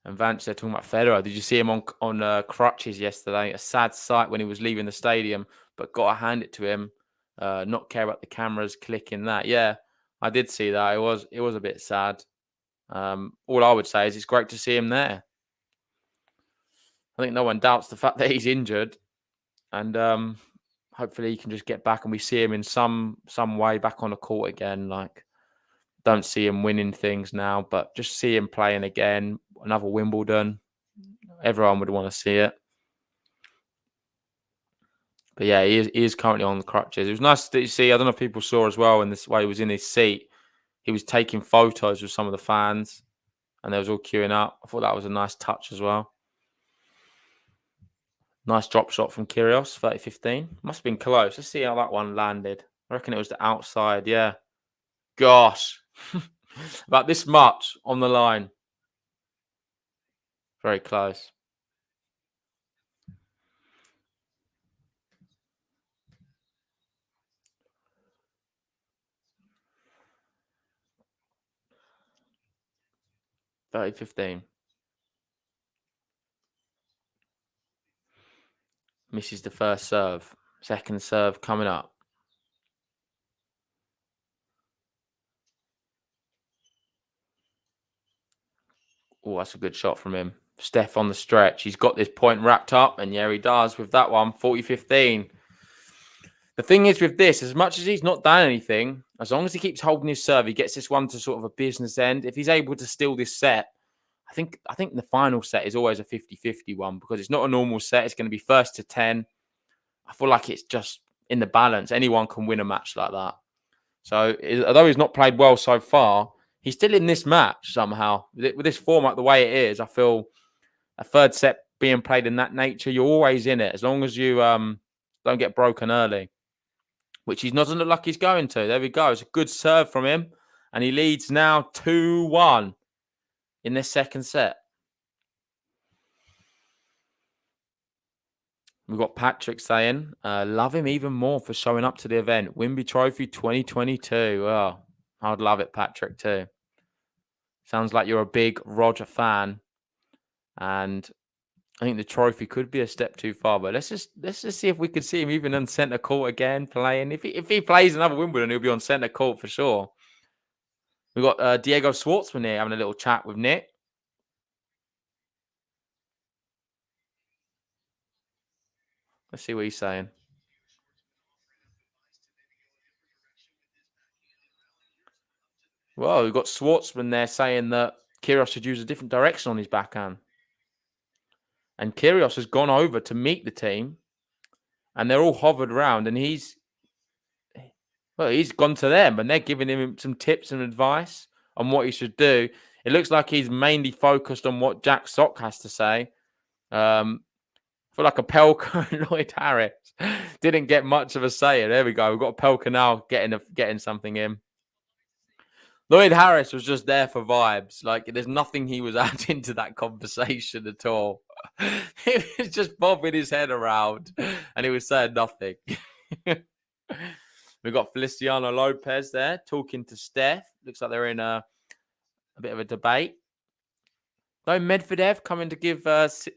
And Vance, they're talking about Federer. Did you see him on crutches yesterday? A sad sight when he was leaving the stadium, but got to hand it to him. Not care about the cameras clicking that. Yeah, I did see that. It was a bit sad. All I would say is it's great to see him there. I think no one doubts the fact that he's injured. And hopefully he can just get back and we see him in some way back on the court again. Like, don't see him winning things now, but just see him playing again. Another Wimbledon. Everyone would want to see it. But yeah, he is currently on the crutches. It was nice to see. I don't know if people saw as well in this way he was in his seat. He was taking photos with some of the fans and they was all queuing up. I thought that was a nice touch as well. Nice drop shot from Kyrgios, 30-15. Must have been close. Let's see how that one landed. I reckon it was the outside. Yeah. Gosh. About this much on the line. Very close. (30-15). Misses the first serve. Second serve coming up. Oh, that's a good shot from him. Steph on the stretch. He's got this point wrapped up, and yeah, he does with that one. 40-15. The thing is with this, as much as he's not done anything, as long as he keeps holding his serve, he gets this one to sort of a business end. If he's able to steal this set, I think the final set is always a 50-50 one because it's not a normal set. It's going to be first to 10. I feel like it's just in the balance. Anyone can win a match like that. So although he's not played well so far, he's still in this match somehow. With this format the way it is, I feel a third set being played in that nature, you're always in it as long as you don't get broken early, which he doesn't look like he's going to. There we go. It's a good serve from him. And he leads now 2-1 in this second set. We've got Patrick saying, love him even more for showing up to the event. Wimby Trophy 2022. Oh, I'd love it, Patrick, too. Sounds like you're a big Roger fan. And I think the trophy could be a step too far. But let's just see if we can see him even on centre court again playing. If he plays another Wimbledon, he'll be on centre court for sure. We've got Diego Schwartzman here having a little chat with Nick. Let's see what he's saying. Well, we've got Schwartzman there saying that Kyrgios should use a different direction on his backhand. And Kyrgios has gone over to meet the team. And they're all hovered around. And he's gone to them. And they're giving him some tips and advice on what he should do. It looks like he's mainly focused on what Jack Sock has to say. For like a Pelka and Lloyd Harris didn't get much of a say. There we go. We've got a Pelka now getting something in. Lloyd Harris was just there for vibes. Like, there's nothing he was adding to that conversation at all. He was just bobbing his head around and he was saying nothing. We've got Feliciano Lopez there talking to Steph. Looks like they're in a bit of a debate. No Medvedev coming to give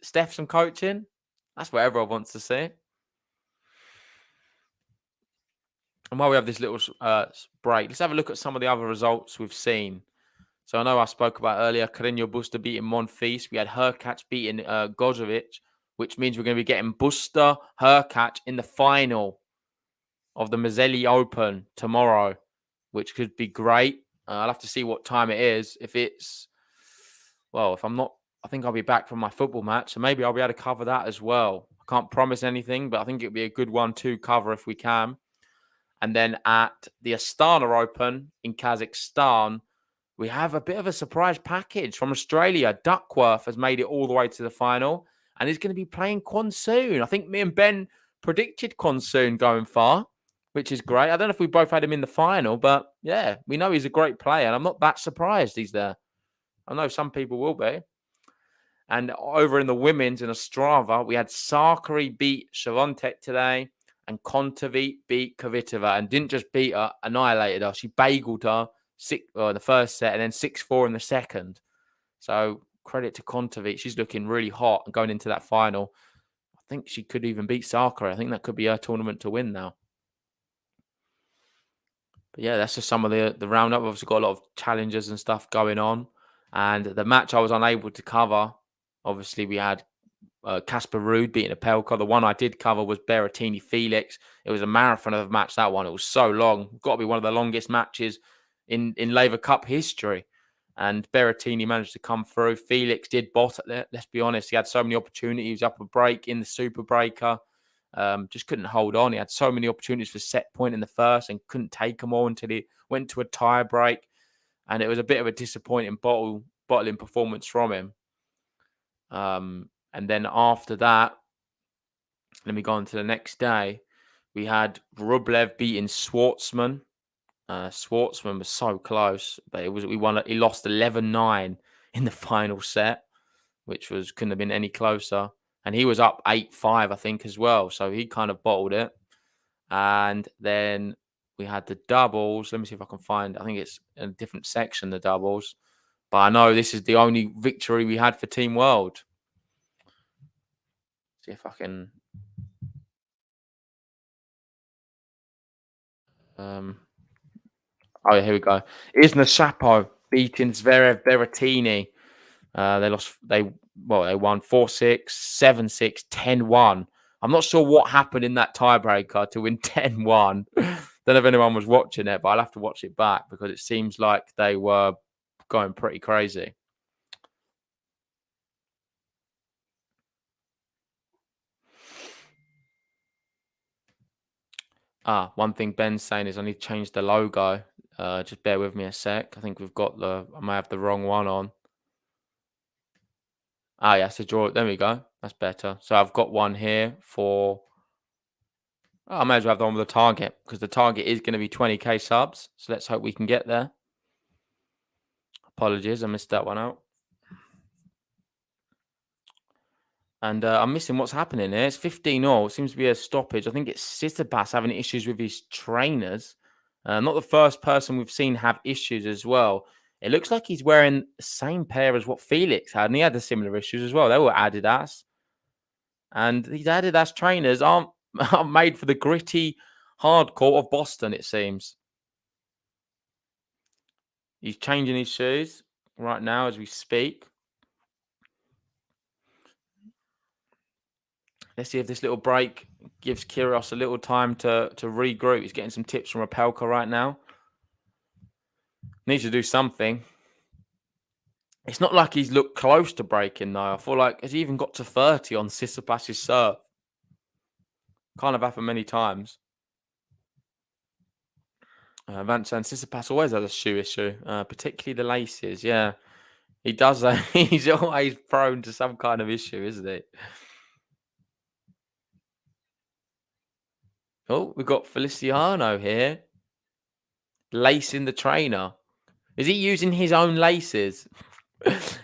Steph some coaching. That's what everyone wants to see. And while we have this little break, let's have a look at some of the other results we've seen. So I know I spoke about earlier, Carreño Busta beating Monfils. We had Hurkacz beating Gozovic, which means we're going to be getting Busta, Hurkacz in the final of the Mazelli Open tomorrow, which could be great. I'll have to see what time it is. If I'm not, I think I'll be back from my football match, so maybe I'll be able to cover that as well. I can't promise anything, but I think it'll be a good 1-2 cover if we can. And then at the Astana Open in Kazakhstan, we have a bit of a surprise package from Australia. Duckworth has made it all the way to the final and is going to be playing Quansoon. I think me and Ben predicted Quansoon going far, which is great. I don't know if we both had him in the final, but yeah, we know he's a great player. And I'm not that surprised he's there. I know some people will be. And over in the women's in Ostrava, we had Sakari beat Sharontek today and Kontaveit beat Kvitova and didn't just beat her, annihilated her. She bageled her in the first set and then 6-4 in the second. So credit to Kontaveit. She's looking really hot and going into that final. I think she could even beat Sakari. I think that could be her tournament to win now. But yeah, that's just some of the roundup. We've obviously got a lot of challenges and stuff going on. And the match I was unable to cover, obviously we had Casper Ruud beating Opelka. The one I did cover was Berrettini Felix. It was a marathon of a match, that one. It was so long. Got to be one of the longest matches in Laver Cup history. And Berrettini managed to come through. Felix did bot at it. Let's be honest. He had so many opportunities up a break in the Super Breaker. Just couldn't hold on. He had so many opportunities for set point in the first and couldn't take them all until he went to a tie break. And it was a bit of a disappointing bottling performance from him. And then after that, let me go on to the next day. We had Rublev beating Schwartzman. Schwartzman was so close, but he lost 11-9 in the final set, which couldn't have been any closer. And he was up 8-5, I think, as well. So he kind of bottled it. And then we had the doubles. Let me see if I can find. I think it's in a different section, the doubles. But I know this is the only victory we had for Team World. See if I can. Oh, yeah, here we go. Isna Shapo beating Zverev Berrettini. They won 4-6, 7-6, 10-1. I'm not sure what happened in that tiebreaker to win 10-1. Don't know if anyone was watching it, but I'll have to watch it back because it seems like they were going pretty crazy. One thing Ben's saying is I need to change the logo. Just bear with me a sec. I think I might have the wrong one on. Yeah, so draw it. There we go. That's better. So I've got one here for. I may as well have the one with the target because the target is going to be 20k subs. So let's hope we can get there. Apologies, I missed that one out. And I'm missing what's happening here. It's 15-0. It seems to be a stoppage. I think it's Tsitsipas having issues with his trainers. Not the first person we've seen have issues as well. It looks like he's wearing the same pair as what Felix had, and he had the similar issues as well. They were Adidas. And these Adidas trainers aren't made for the gritty hard court of Boston, it seems. He's changing his shoes right now as we speak. Let's see if this little break gives Kyrgios a little time to regroup. He's getting some tips from Opelka right now. Needs to do something. It's not like he's looked close to breaking, though. I feel like, has he even got to 30 on Tsitsipas' serve? Kind of happened many times. Vincent Tsitsipas always has a shoe issue, particularly the laces. Yeah, he does. He's always prone to some kind of issue, isn't he? Oh, we've got Feliciano here. Lacing the trainer. Is he using his own laces?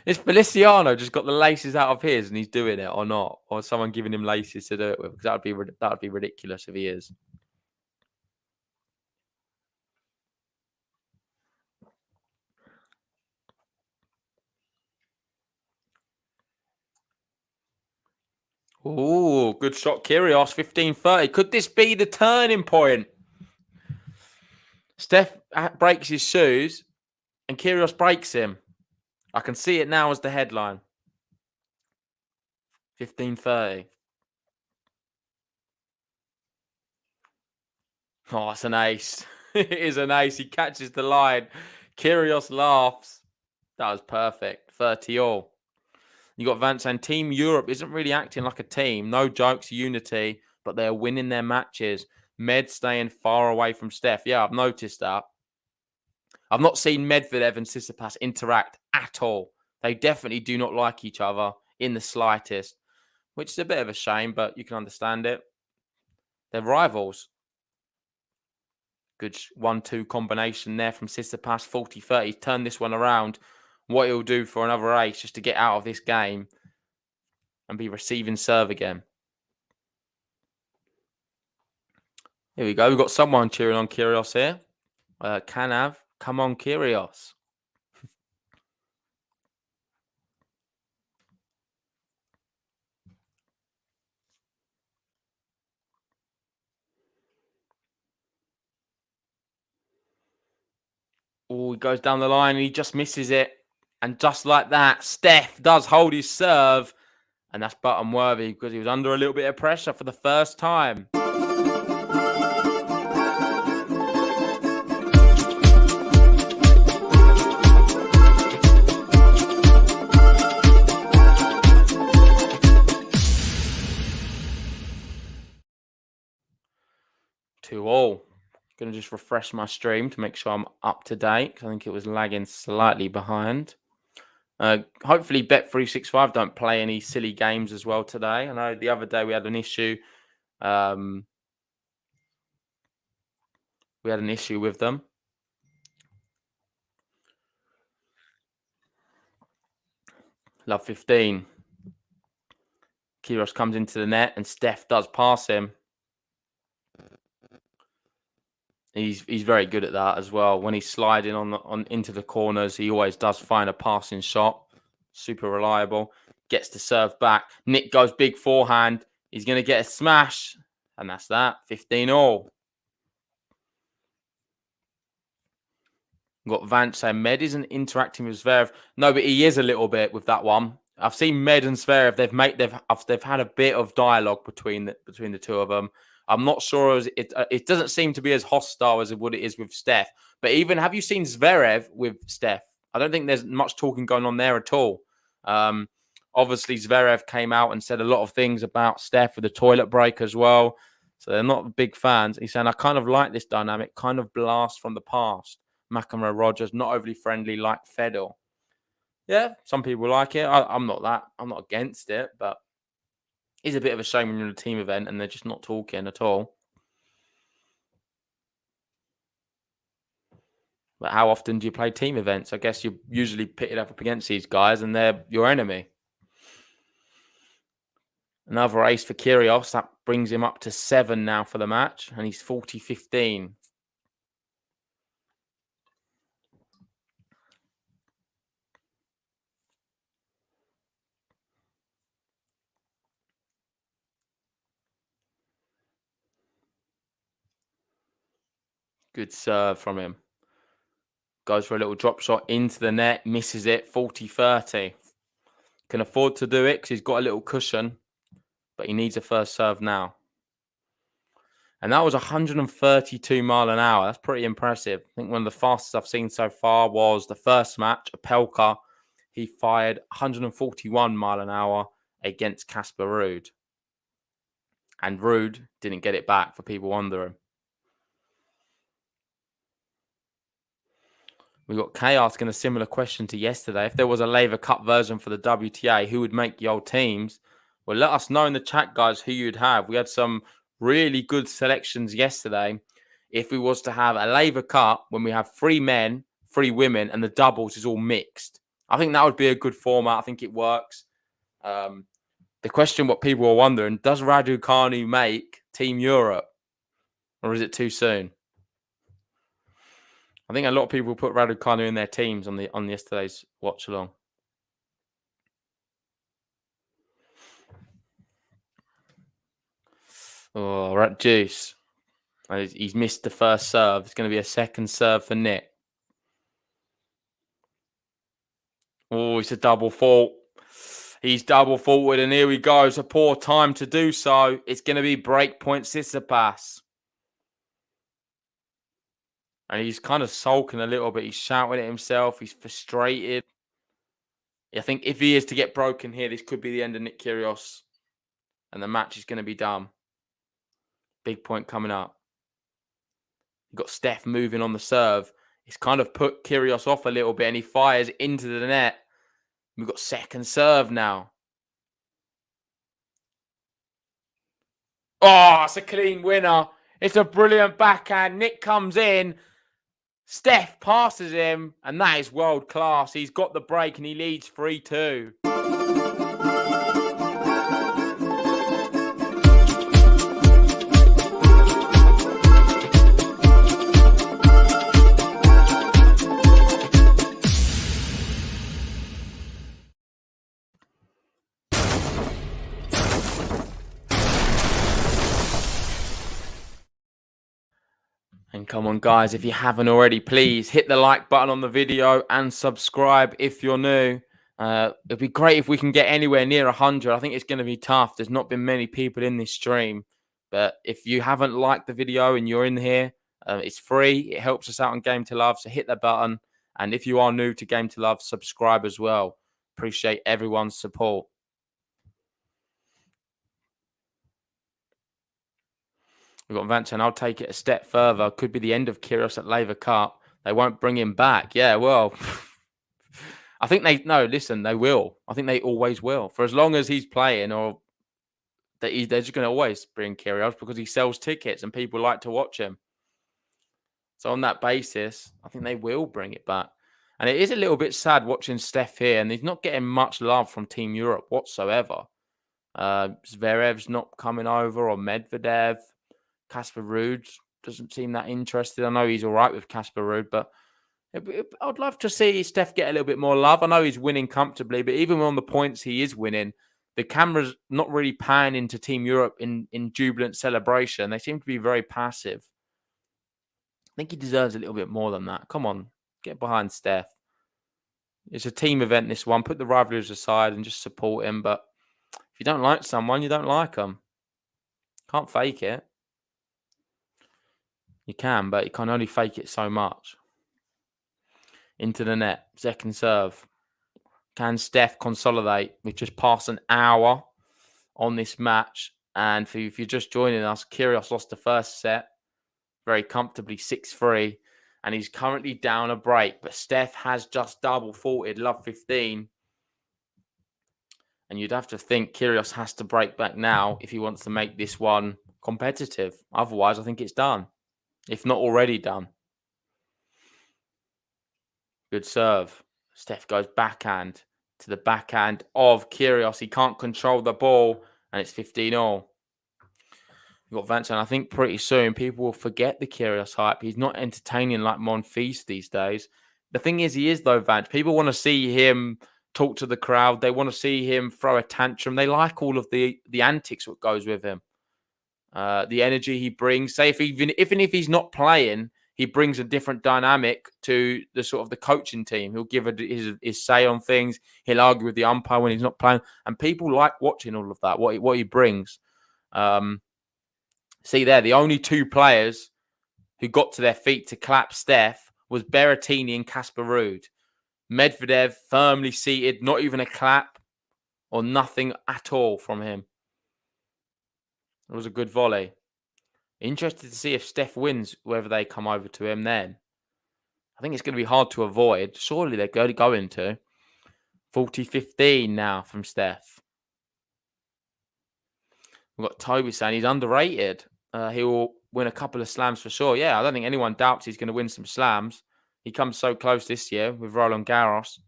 Is Feliciano just got the laces out of his and he's doing it or not? Or someone giving him laces to do it with? Because that would be ridiculous if he is. Oh, good shot, Kyrgios, 15-30. Could this be the turning point? Steph breaks his shoes and Kyrgios breaks him. I can see it now as the headline. 15-30. Oh, it's an ace. It is an ace. He catches the line. Kyrgios laughs. That was perfect. 30-all. You got Vance saying Team Europe isn't really acting like a team. No jokes, unity, but they're winning their matches. Med staying far away from Steph. Yeah, I've noticed that. I've not seen Medvedev and Tsitsipas interact at all. They definitely do not like each other in the slightest, which is a bit of a shame, but you can understand it. They're rivals. Good 1-2 combination there from Tsitsipas. 40-30. Turn this one around. What he'll do for another ace just to get out of this game and be receiving serve again. Here we go. We've got someone cheering on Kyrgios here. Canav. Come on, Kyrgios. Oh, he goes down the line and he just misses it. And just like that, Steph does hold his serve. And that's button worthy because he was under a little bit of pressure for the first time. Two all. Going to just refresh my stream to make sure I'm up to date because I think it was lagging slightly behind. Hopefully Bet365 don't play any silly games as well today. I know the other day we had an issue. We had an issue with them. Love 15. Kyrgios comes into the net and Steph does pass him. He's very good at that as well. When he's sliding on into the corners, he always does find a passing shot. Super reliable. Gets to serve back. Nick goes big forehand. He's going to get a smash. And that's that. 15-all. We've got Vance saying Med isn't interacting with Zverev. No, but he is a little bit with that one. I've seen Med and Zverev. They've had a bit of dialogue between the two of them. I'm not sure. It doesn't seem to be as hostile as what it is with Steph. But even, have you seen Zverev with Steph? I don't think there's much talking going on there at all. Obviously, Zverev came out and said a lot of things about Steph with the toilet break as well. So they're not big fans. He's saying, I kind of like this dynamic, kind of blast from the past. McEnroe Rogers, not overly friendly like Fedor. Yeah, some people like it. I'm not against it, but it's a bit of a shame when you're in a team event and they're just not talking at all. But how often do you play team events? I guess you're usually pitted up against these guys and they're your enemy. Another ace for Kyrgios. That brings him up to 7 now for the match. And he's 40-15. Good serve from him. Goes for a little drop shot into the net. Misses it. 40-30. Can afford to do it because he's got a little cushion. But he needs a first serve now. And that was 132 mile an hour. That's pretty impressive. I think one of the fastest I've seen so far was the first match, Opelka. He fired 141 mile an hour against Casper Ruud. And Ruud didn't get it back, for people wondering. We got Kay asking a similar question to yesterday. If there was a Laver Cup version for the WTA, who would make your teams? Well, let us know in the chat, guys, who you'd have. We had some really good selections yesterday. If we was to have a Laver Cup, when we have 3 men, 3 women, and the doubles is all mixed. I think that would be a good format. I think it works. The question what people are wondering, does Raducanu make Team Europe? Or is it too soon? I think a lot of people put Raducanu in their teams on yesterday's watch along. Oh, Rat Juice. He's missed the first serve. It's going to be a second serve for Nick. Oh, it's a double fault. He's double faulted, and here we go. It's a poor time to do so. It's going to be break point Tsitsipas. And he's kind of sulking a little bit. He's shouting at himself. He's frustrated. I think if he is to get broken here, this could be the end of Nick Kyrgios. And the match is going to be done. Big point coming up. You've got Steph moving on the serve. It's kind of put Kyrgios off a little bit, and he fires into the net. We've got second serve now. Oh, it's a clean winner. It's a brilliant backhand. Nick comes in. Steph passes him, and that is world class. He's got the break, and he leads 3-2. And come on, guys, if you haven't already, please hit the like button on the video and subscribe if you're new. It'd be great if we can get anywhere near 100. I think it's going to be tough. There's not been many people in this stream. But if you haven't liked the video and you're in here, it's free. It helps us out on Game to Love, so hit that button. And if you are new to Game to Love, subscribe as well. Appreciate everyone's support. We've got Vanchen. I'll take it a step further. Could be the end of Kyrgios at Laver Cup. They won't bring him back. Yeah, well, I think they will. I think they always will. For as long as he's playing, or they're just going to always bring Kyrgios because he sells tickets and people like to watch him. So on that basis, I think they will bring it back. And it is a little bit sad watching Steph here, and he's not getting much love from Team Europe whatsoever. Zverev's not coming over, or Medvedev. Casper Ruud doesn't seem that interested. I know he's all right with Casper Ruud, but I'd love to see Steph get a little bit more love. I know he's winning comfortably, but even on the points he is winning, the camera's not really panning to Team Europe in jubilant celebration. They seem to be very passive. I think he deserves a little bit more than that. Come on, get behind Steph. It's a team event, this one. Put the rivalries aside and just support him. But if you don't like someone, you don't like them. Can't fake it. You can, but you can only fake it so much. Into the net. Second serve. Can Steph consolidate? We've just passed an hour on this match. And if you're just joining us, Kyrgios lost the first set very comfortably, 6-3. And he's currently down a break. But Steph has just double faulted, love 15. And you'd have to think Kyrgios has to break back now if he wants to make this one competitive. Otherwise, I think it's done. If not already done. Good serve. Steph goes backhand to the backhand of Kyrgios. He can't control the ball, and it's 15-all. You've got Vanchen. I think pretty soon people will forget the Kyrgios hype. He's not entertaining like Monfils these days. The thing is, he is, though, Vanch. People want to see him talk to the crowd. They want to see him throw a tantrum. They like all of the antics that goes with him. The energy he brings. Say even if he's not playing, he brings a different dynamic to the sort of the coaching team. He'll give his say on things. He'll argue with the umpire when he's not playing, and people like watching all of that. What he brings. See there, the only two players who got to their feet to clap Steph was Berrettini and Casper Ruud. Medvedev firmly seated, not even a clap or nothing at all from him. It was a good volley. Interested to see if Steph wins, whether they come over to him then. I think it's going to be hard to avoid. Surely they're going to. 40-15 now from Steph. We've got Toby saying he's underrated. He will win a couple of slams for sure. Yeah, I don't think anyone doubts he's going to win some slams. He comes so close this year with Roland Garros,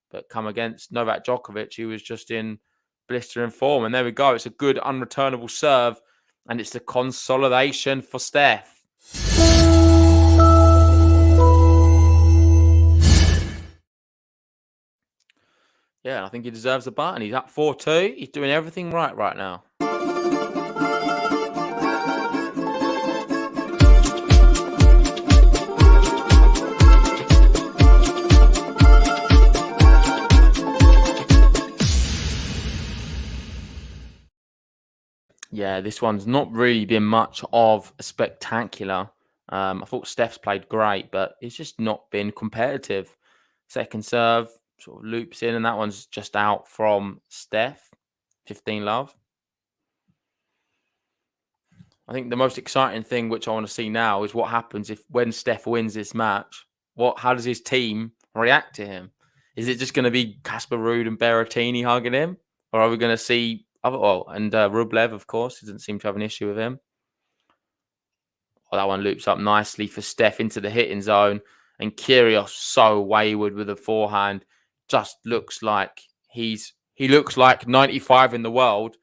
but come against Novak Djokovic, he was just in blistering form. And there we go. It's a good unreturnable serve, and it's the consolidation for Steph. Yeah, I think he deserves a button. He's up 4-2. He's doing everything right now. Yeah, this one's not really been much of a spectacular. I thought Steph's played great, but it's just not been competitive. Second serve sort of loops in, and that one's just out from Steph. 15 love. I think the most exciting thing, which I want to see now, is what happens when Steph wins this match. How does his team react to him? Is it just going to be Casper Ruud and Berrettini hugging him, or are we going to see Rublev? Of course, he doesn't seem to have an issue with him. That one loops up nicely for Steph into the hitting zone, and Kyrgios so wayward with a forehand. Just looks like he looks like 95 in the world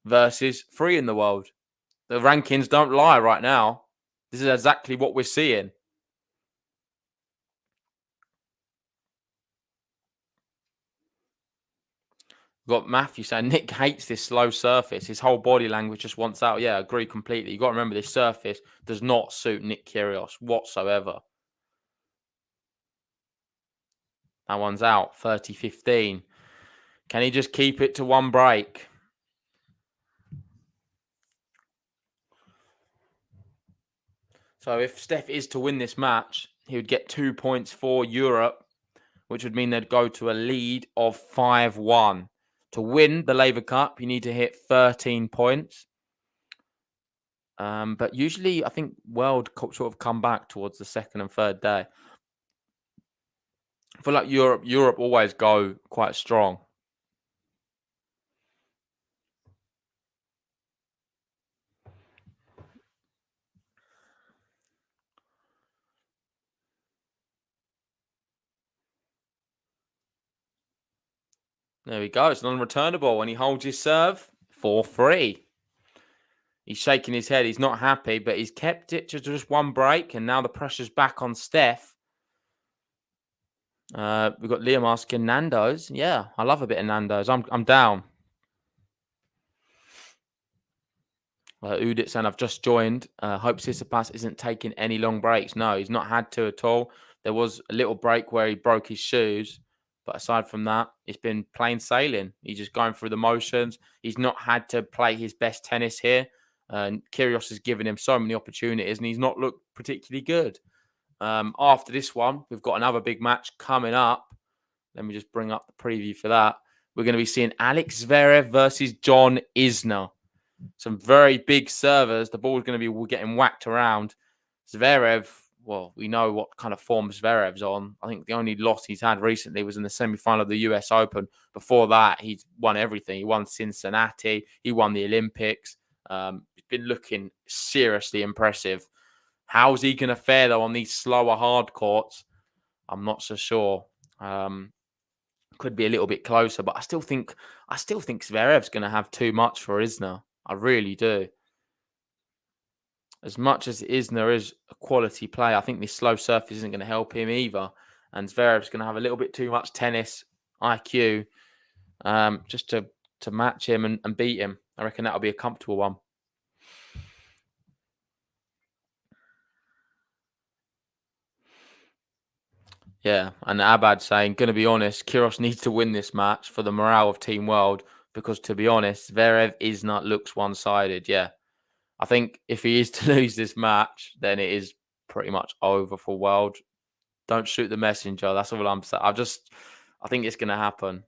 versus 3 in the world. The rankings don't lie right now. This is exactly what we're seeing. We've got Matthew saying Nick hates this slow surface. His whole body language just wants out. Yeah, I agree completely. You've got to remember this surface does not suit Nick Kyrgios whatsoever. That one's out, 30-15. Can he just keep it to one break? So if Steph is to win this match, he would get 2 points for Europe, which would mean they'd go to a lead of 5-1. To win the Laver Cup, you need to hit 13 points. But usually, I think World sort of come back towards the second and third day. I feel like Europe always go quite strong. There we go. It's an unreturnable, and he holds his serve 4-3. He's shaking his head. He's not happy, but he's kept it to just one break, and now the pressure's back on Steph. We've got Liam asking Nando's. Yeah, I love a bit of Nando's. I'm down. Udit saying I've just joined. Hope Tsitsipas isn't taking any long breaks. No, he's not had to at all. There was a little break where he broke his shoes, but aside from that, it's been plain sailing. He's just going through the motions. He's not had to play his best tennis here. Kyrgios has given him so many opportunities, and he's not looked particularly good. After this one, we've got another big match coming up. Let me just bring up the preview for that. We're going to be seeing Alex Zverev versus John Isner. Some very big servers. The ball's going to be getting whacked around. Zverev, well, we know what kind of form Zverev's on. I think the only loss he's had recently was in the semi-final of the US Open. Before that, he's won everything. He won Cincinnati. He won the Olympics. He's been looking seriously impressive. How's he going to fare, though, on these slower hard courts? I'm not so sure. Could be a little bit closer, but I still think Zverev's going to have too much for Isner. I really do. As much as Isner is a quality player, I think this slow surface isn't going to help him either. And Zverev's going to have a little bit too much tennis IQ just to match him and beat him. I reckon that'll be a comfortable one. Yeah, and Abad saying, going to be honest, Kyrgios needs to win this match for the morale of Team World because, to be honest, Zverev looks one-sided. Yeah, I think if he is to lose this match, then it is pretty much over for World. Don't shoot the messenger. That's all I'm saying. I think it's going to happen.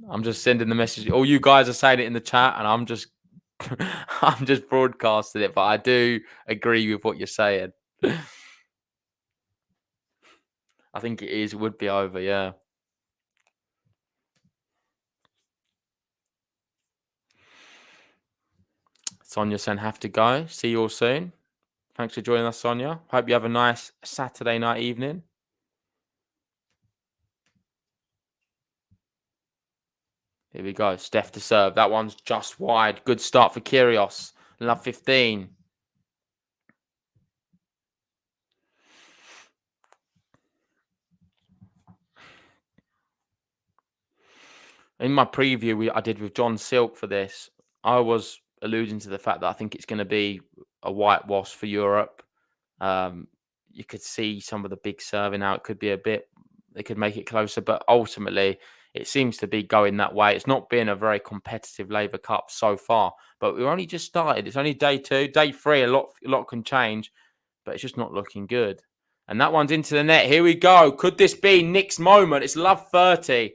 I'm just sending the message. All you guys are saying it in the chat, and I'm just broadcasting it. But I do agree with what you're saying. I think it would be over, yeah. Sonia saying have to go. See you all soon. Thanks for joining us, Sonia. Hope you have a nice Saturday night evening. Here we go. Steph to serve. That one's just wide. Good start for Kyrgios. Love 15. In my preview I did with John Silk for this, I was alluding to the fact that I think it's going to be a whitewash for Europe. You could see some of the big serving out. It could be a bit, they could make it closer, but ultimately it seems to be going that way. It's not been a very competitive Laver Cup so far, but we're only just started. It's only day 2. Day 3, a lot can change, but it's just not looking good. And that one's into the net. Here we go. Could this be Nick's moment? It's love 30.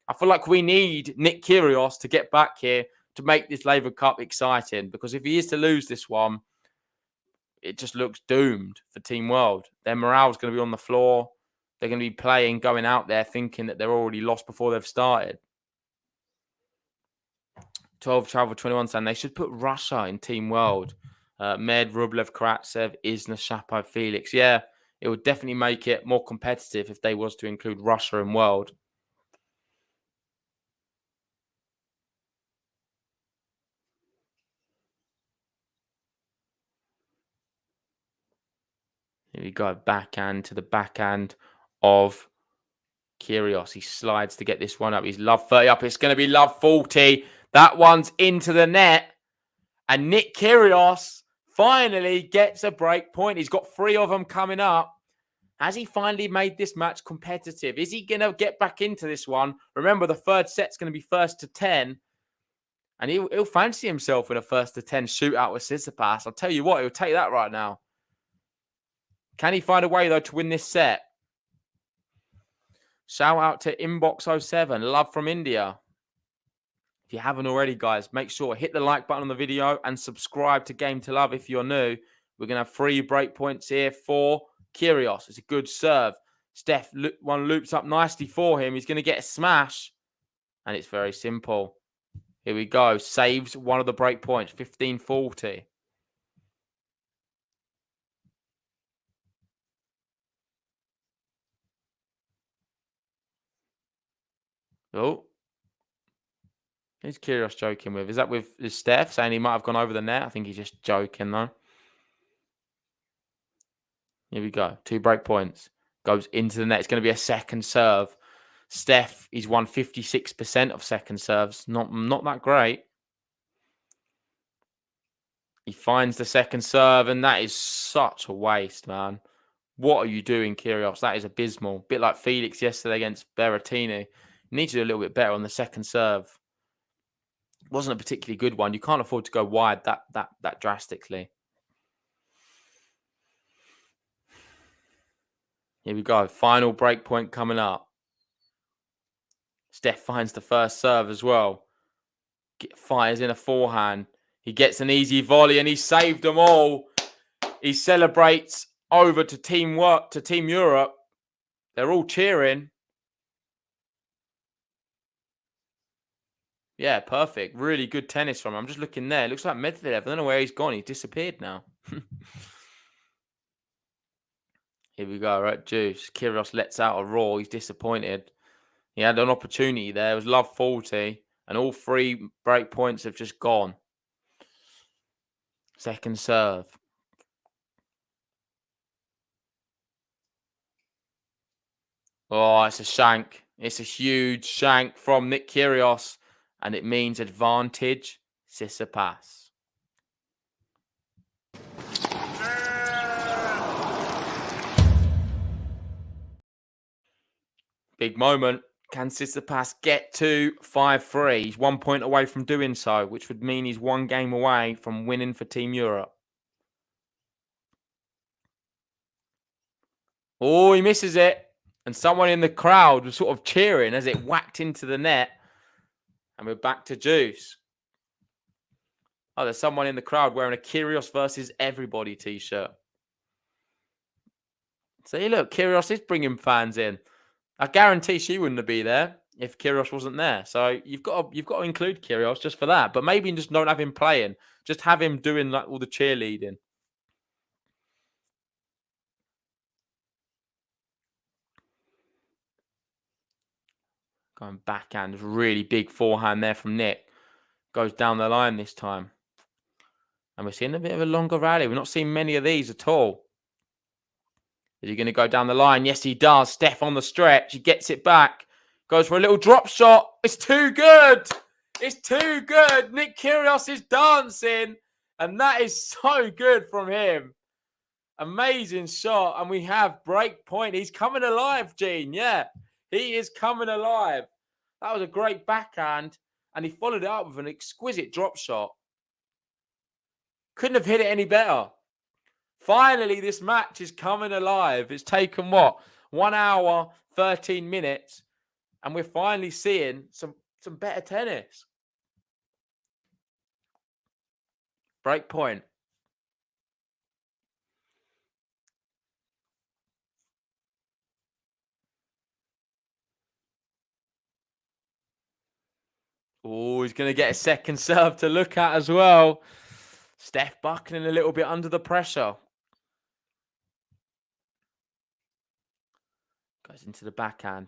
I feel like we need Nick Kyrgios to get back here to make this Laver Cup exciting, because if he is to lose this one, it just looks doomed for Team World. Their morale's going to be on the floor. They're going to be playing, going out there thinking that they're already lost before they've started. 12 travel 21 saying they should put Russia in Team World. Med, Rublev, Karatsev, Isner, Shapo, Felix. Yeah, it would definitely make it more competitive if they was to include Russia in World. Here we go, backhand to the backhand of Kyrgios. He slides to get this one up. He's love 30 up. It's going to be love 40. That one's into the net. And Nick Kyrgios finally gets a break point. He's got 3 of them coming up. Has he finally made this match competitive? Is he going to get back into this one? Remember, the third set's going to be first to 10. And he'll fancy himself in a first to 10 shootout with Tsitsipas. I'll tell you what, he'll take that right now. Can he find a way, though, to win this set? Shout out to Inbox07. Love from India. If you haven't already, guys, make sure hit the like button on the video and subscribe to Game to Love if you're new. We're going to have 3 break points here for Kyrgios. It's a good serve. Steph, one loops up nicely for him. He's going to get a smash. And it's very simple. Here we go. Saves one of the break points. 15-40. Oh. Who's Kyrgios joking with? Is that with Steph saying he might have gone over the net? I think he's just joking, though. Here we go. 2 break points. Goes into the net. It's going to be a second serve. Steph, he's won 56% of second serves. Not that great. He finds the second serve, and that is such a waste, man. What are you doing, Kyrgios? That is abysmal. Bit like Felix yesterday against Berrettini. You need to do a little bit better on the second serve. It wasn't a particularly good one. You can't afford to go wide that drastically. Here we go. Final break point coming up. Steph finds the first serve as well. Fires in a forehand. He gets an easy volley and he saved them all. He celebrates over to Team Europe. They're all cheering. Yeah, perfect. Really good tennis from him. I'm just looking there. It looks like Medvedev. I don't know where he's gone. He's disappeared now. Here we go, right? Juice. Kyrgios lets out a roar. He's disappointed. He had an opportunity there. It was love 40. And all 3 break points have just gone. Second serve. Oh, it's a shank. It's a huge shank from Nick Kyrgios. And it means advantage Tsitsipas. Big moment. Can Tsitsipas get to 5-3? He's 1 point away from doing so, which would mean he's 1 game away from winning for Team Europe. Oh, he misses it. And someone in the crowd was sort of cheering as it whacked into the net. And we're back to Juice. Oh, there's someone in the crowd wearing a Kyrgios versus everybody t-shirt. See, look, Kyrgios is bringing fans in. I guarantee she wouldn't be there if Kyrgios wasn't there. So you've got to include Kyrgios just for that. But maybe just don't have him playing. Just have him doing like all the cheerleading. Going backhand. Really big forehand there from Nick. Goes down the line this time. And we're seeing a bit of a longer rally. We're not seeing many of these at all. Is he going to go down the line? Yes, he does. Steph on the stretch. He gets it back. Goes for a little drop shot. It's too good. It's too good. Nick Kyrgios is dancing. And that is so good from him. Amazing shot. And we have break point. He's coming alive, Gene. Yeah, he is coming alive. That was a great backhand. And he followed it up with an exquisite drop shot. Couldn't have hit it any better. Finally, this match is coming alive. It's taken, 1 hour, 13 minutes. And we're finally seeing some better tennis. Break point. Oh, he's going to get a second serve to look at as well. Steph buckling a little bit under the pressure. Goes into the backhand.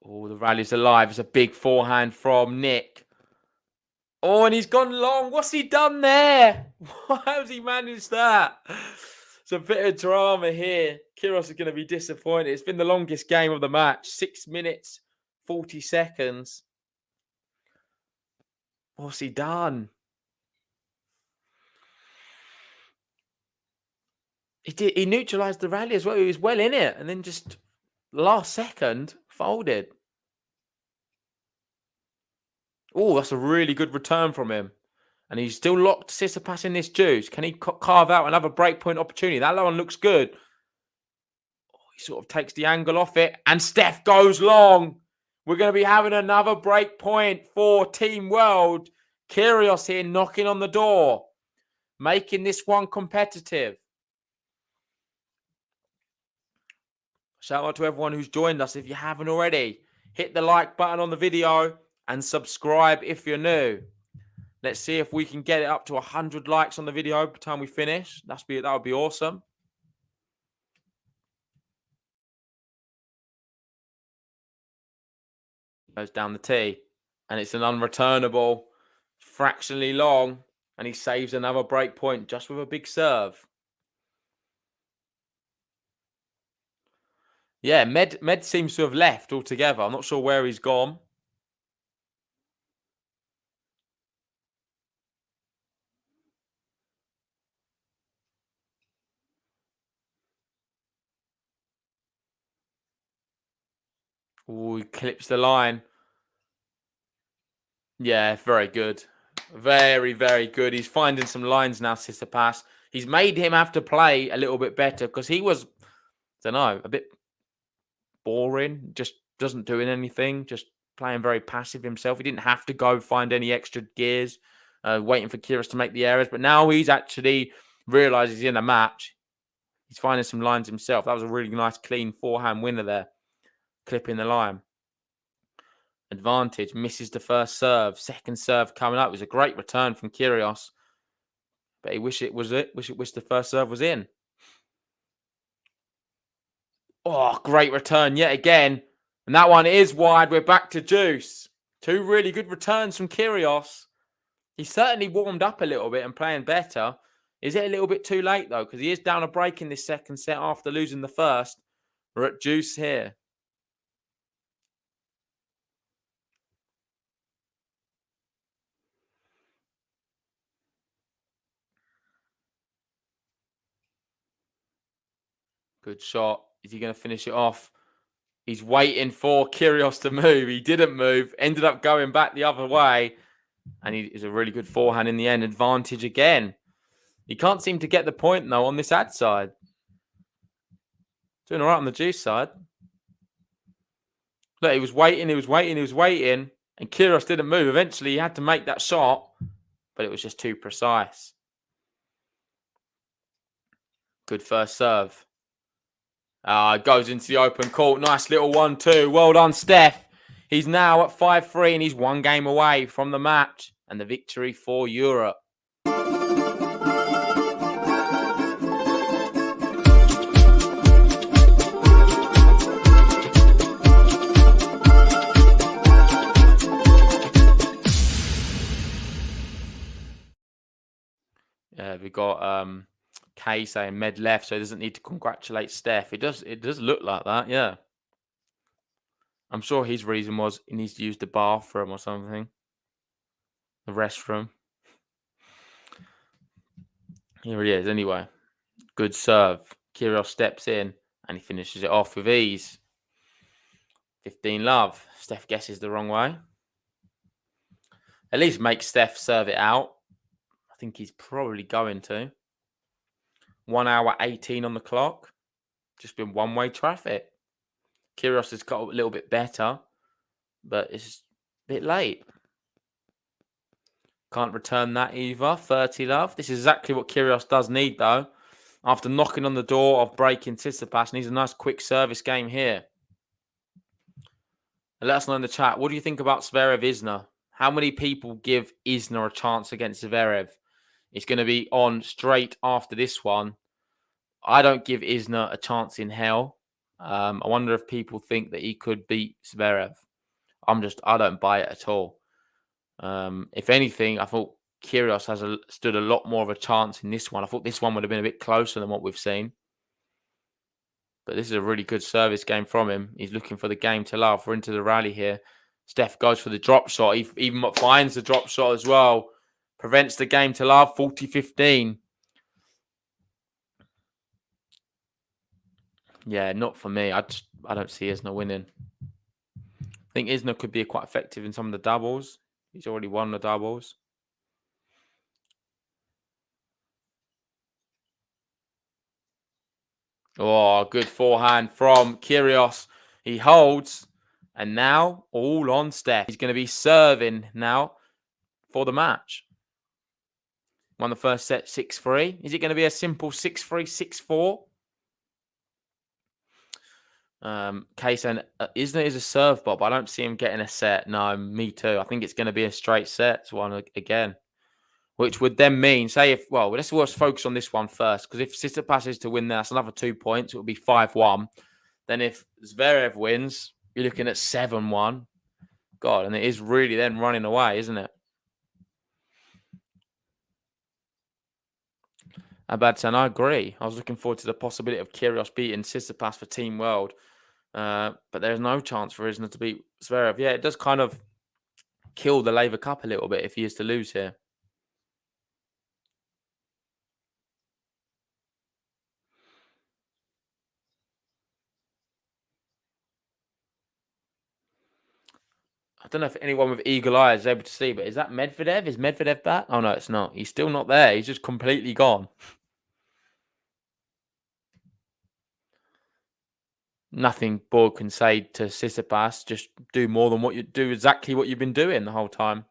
Oh, the rally's alive. It's a big forehand from Nick. Oh, and he's gone long. What's he done there? How has he managed that? It's a bit of drama here. Kyrgios is going to be disappointed. It's been the longest game of the match. 6 minutes, 40 seconds. What's he done? He neutralised the rally as well. He was well in it. And then just last second, folded. Oh, that's a really good return from him. And he's still locked Tsitsipas in this juice. Can he carve out another breakpoint opportunity? That one looks good. Oh, he sort of takes the angle off it. And Steph goes long. We're going to be having another breakpoint for Team World. Kyrgios here knocking on the door. Making this one competitive. Shout out to everyone who's joined us. If you haven't already, hit the like button on the video and subscribe if you're new. Let's see if we can get it up to 100 likes on the video by the time we finish. That would be awesome. Goes down the tee. And it's an unreturnable. Fractionally long. And he saves another break point just with a big serve. Yeah, Med seems to have left altogether. I'm not sure where he's gone. Oh, he clips the line. Yeah, very good. Very, very good. He's finding some lines now, Tsitsipas. He's made him have to play a little bit better because he was, I don't know, a bit boring. Just doesn't doing anything. Just playing very passive himself. He didn't have to go find any extra gears, waiting for Kyrgios to make the errors. But now he's actually realised he's in a match. He's finding some lines himself. That was a really nice, clean forehand winner there. Clipping the line. Advantage. Misses the first serve. Second serve coming up. It was a great return from Kyrgios. But he wish the first serve was in. Oh, great return yet again. And that one is wide. We're back to juice. Two really good returns from Kyrgios. He certainly warmed up a little bit and playing better. Is it a little bit too late, though? Because he is down a break in this second set after losing the first. We're at juice here. Good shot. Is he going to finish it off? He's waiting for Kyrgios to move. He didn't move. Ended up going back the other way. And he is a really good forehand in the end. Advantage again. He can't seem to get the point, though, on this ad side. Doing all right on the juice side. Look, he was waiting. And Kyrgios didn't move. Eventually, he had to make that shot. But it was just too precise. Good first serve. Goes into the open court. Nice little 1-2. Well done, Steph. He's now at 5-3 and he's one game away from the match and the victory for Europe. We got Kay saying med left, so he doesn't need to congratulate Steph. It does look like that, yeah. I'm sure his reason was he needs to use the bathroom or something. The restroom. Here he is, anyway. Good serve. Kyrgios steps in and he finishes it off with ease. 15-love. Steph guesses the wrong way. At least make Steph serve it out. I think he's probably going to. 1 hour 18 on the clock. Just been one-way traffic. Kyrgios has got a little bit better, but it's a bit late. Can't return that either. 30-love. This is exactly what Kyrgios does need, though. After knocking on the door of breaking Tsitsipas, needs a nice quick service game here. And let us know in the chat, what do you think about Zverev-Isner? How many people give Isner a chance against Zverev? It's going to be on straight after this one. I don't give Isner a chance in hell. I wonder if people think that he could beat Zverev. I don't buy it at all. If anything, I thought Kyrgios has stood a lot more of a chance in this one. I thought this one would have been a bit closer than what we've seen. But this is a really good service game from him. He's looking for the game to love. We're into the rally here. Steph goes for the drop shot. He even finds the drop shot as well. Prevents the game to love. 40-15. Yeah, not for me. I don't see Isner winning. I think Isner could be quite effective in some of the doubles. He's already won the doubles. Oh, good forehand from Kyrgios. He holds. And now, all on Steph. He's going to be serving now for the match. Won the first set 6-3. Is it going to be a simple 6-3, 6-4? Kaysen, Isner is a serve bot, but I don't see him getting a set. No, me too. I think it's going to be a straight set one again. Which would then mean, let's focus on this one first. Because if Tsitsipas is to win that's another 2 points. It would be 5-1. Then if Zverev wins, you're looking at 7-1. God, and it is really then running away, isn't it? Abadsan, I agree. I was looking forward to the possibility of Kyrgios beating Tsitsipas for Team World. But there's no chance for Isner to beat Zverev. Yeah, it does kind of kill the Laver Cup a little bit if he is to lose here. I don't know if anyone with eagle eyes is able to see, but is that Medvedev? Is Medvedev back? Oh, no, it's not. He's still not there. He's just completely gone. Nothing Borg can say to Tsitsipas. Just do more than what you do, exactly what you've been doing the whole time.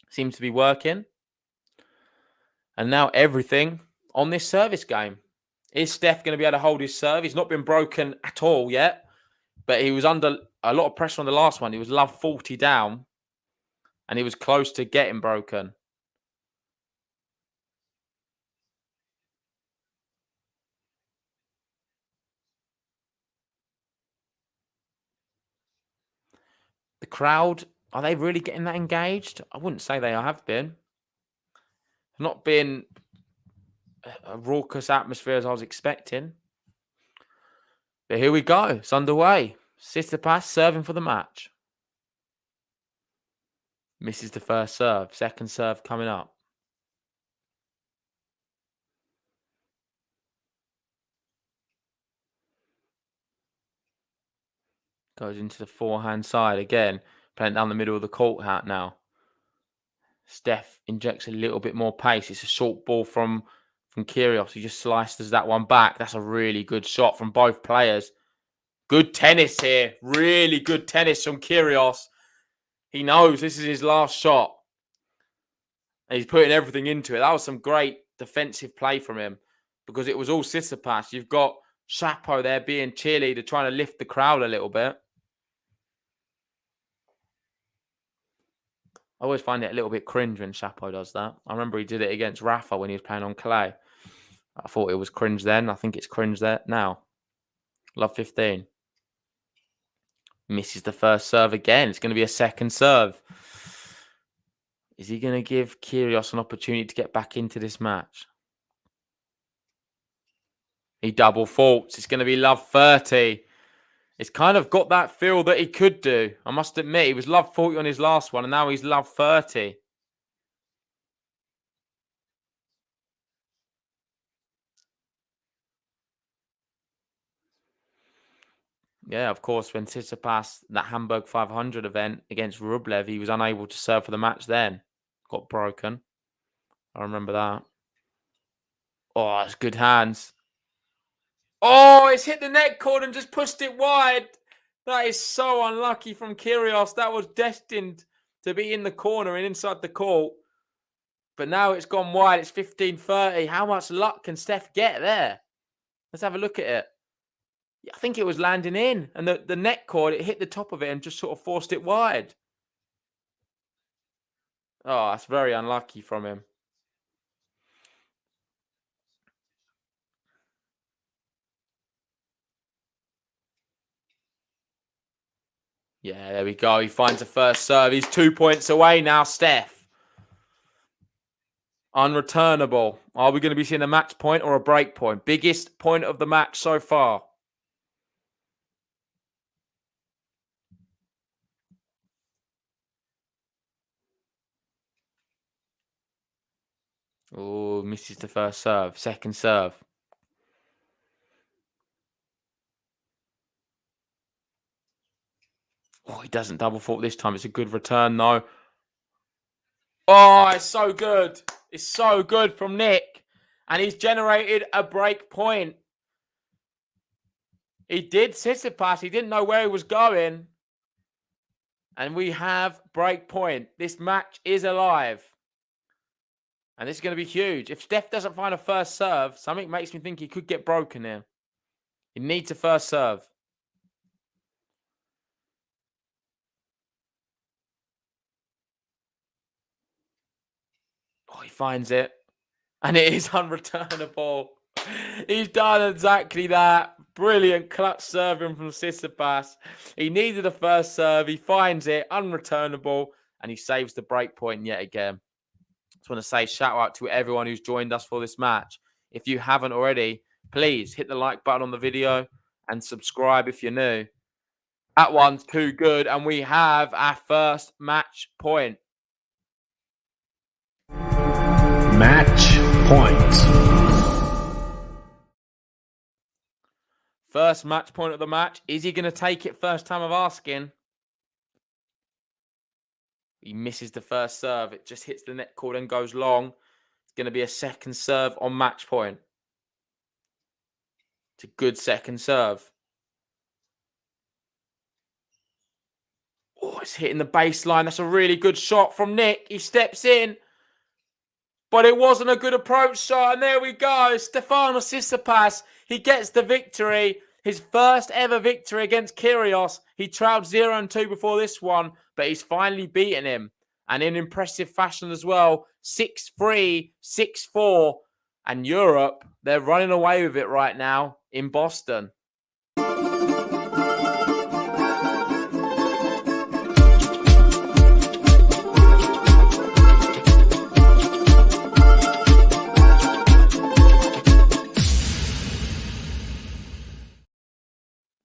Seems to be working. And now everything on this service game. Is Steph going to be able to hold his serve? He's not been broken at all yet. But he was under a lot of pressure on the last one. He was love 40 down. And he was close to getting broken. The crowd, are they really getting that engaged? I wouldn't say they have been. Not been a raucous atmosphere as I was expecting. But here we go. It's underway. Tsitsipas serving for the match. Misses the first serve. Second serve coming up. Goes into the forehand side again. Playing down the middle of the court out now. Steph injects a little bit more pace. It's a short ball from Kyrgios. He just slices that one back. That's a really good shot from both players. Good tennis here. Really good tennis from Kyrgios. He knows this is his last shot. And he's putting everything into it. That was some great defensive play from him. Because it was all Tsitsipas. You've got Chapo there being cheerleader, trying to lift the crowd a little bit. I always find it a little bit cringe when Chapo does that. I remember he did it against Rafa when he was playing on clay. I thought it was cringe then. I think it's cringe there now. Love 15. Misses the first serve again. It's going to be a second serve. Is he going to give Kyrgios an opportunity to get back into this match? He double faults. It's going to be love 30. It's kind of got that feel that he could do. I must admit, he was love 40 on his last one, and now he's love 30. Yeah, of course, when Tsitsipas, that Hamburg 500 event against Rublev, he was unable to serve for the match then. Got broken. I remember that. Oh, it's good hands. Oh, it's hit the net cord and just pushed it wide. That is so unlucky from Kyrgios. That was destined to be in the corner and inside the court. But now it's gone wide. It's 15-30. How much luck can Steph get there? Let's have a look at it. I think it was landing in. And the net cord, it hit the top of it and just sort of forced it wide. Oh, that's very unlucky from him. Yeah, there we go. He finds the first serve. He's 2 points away now, Steph. Unreturnable. Are we going to be seeing a match point or a break point? Biggest point of the match so far. Oh, misses the first serve. Second serve. Oh, he doesn't double fault this time. It's a good return, though. Oh, it's so good. It's so good from Nick. And he's generated a break point. He did Tsitsipas. He didn't know where he was going. And we have break point. This match is alive. And this is going to be huge. If Steph doesn't find a first serve, something makes me think he could get broken here. He needs a first serve. Oh, he finds it. And it is unreturnable. He's done exactly that. Brilliant clutch serving from Tsitsipas. He needed a first serve. He finds it. Unreturnable. And he saves the break point yet again. Just want to say shout out to everyone who's joined us for this match. If you haven't already, please hit the like button on the video and subscribe if you're new. That one's too good. And we have our first match point. Match point. First match point of the match. Is he going to take it first time of asking? He misses the first serve. It just hits the net cord and goes long. It's going to be a second serve on match point. It's a good second serve. Oh, it's hitting the baseline. That's a really good shot from Nick. He steps in. But it wasn't a good approach shot. And there we go. Stefanos Tsitsipas. He gets the victory. His first ever victory against Kyrgios. He trailed 0-2 before this one. But he's finally beaten him. And in impressive fashion as well. 6-3, 6-4. And Europe, they're running away with it right now in Boston.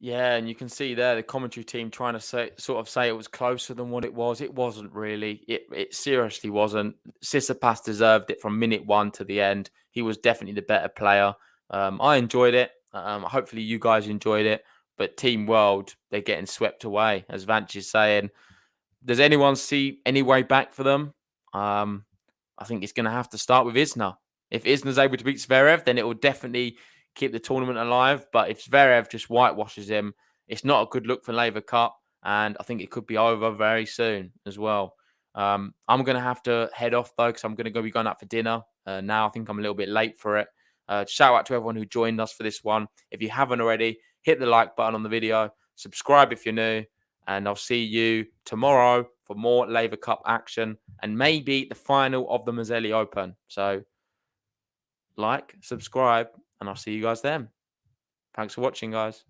Yeah, and you can see there the commentary team trying to say it was closer than what it was. It wasn't really. It seriously wasn't. Tsitsipas deserved it from minute one to the end. He was definitely the better player. I enjoyed it. Hopefully you guys enjoyed it. But Team World, they're getting swept away. As Vance is saying, does anyone see any way back for them? I think it's going to have to start with Isner. If Isner's able to beat Zverev, then it will definitely keep the tournament alive. But if Zverev just whitewashes him, it's not a good look for Laver Cup. And I think it could be over very soon as well. I'm going to have to head off, though, because I'm going to be going out for dinner. Now I think I'm a little bit late for it. Shout out to everyone who joined us for this one. If you haven't already, hit the like button on the video. Subscribe if you're new. And I'll see you tomorrow for more Laver Cup action. And maybe the final of the Mazelli Open. So like, subscribe. And I'll see you guys then. Thanks for watching, guys.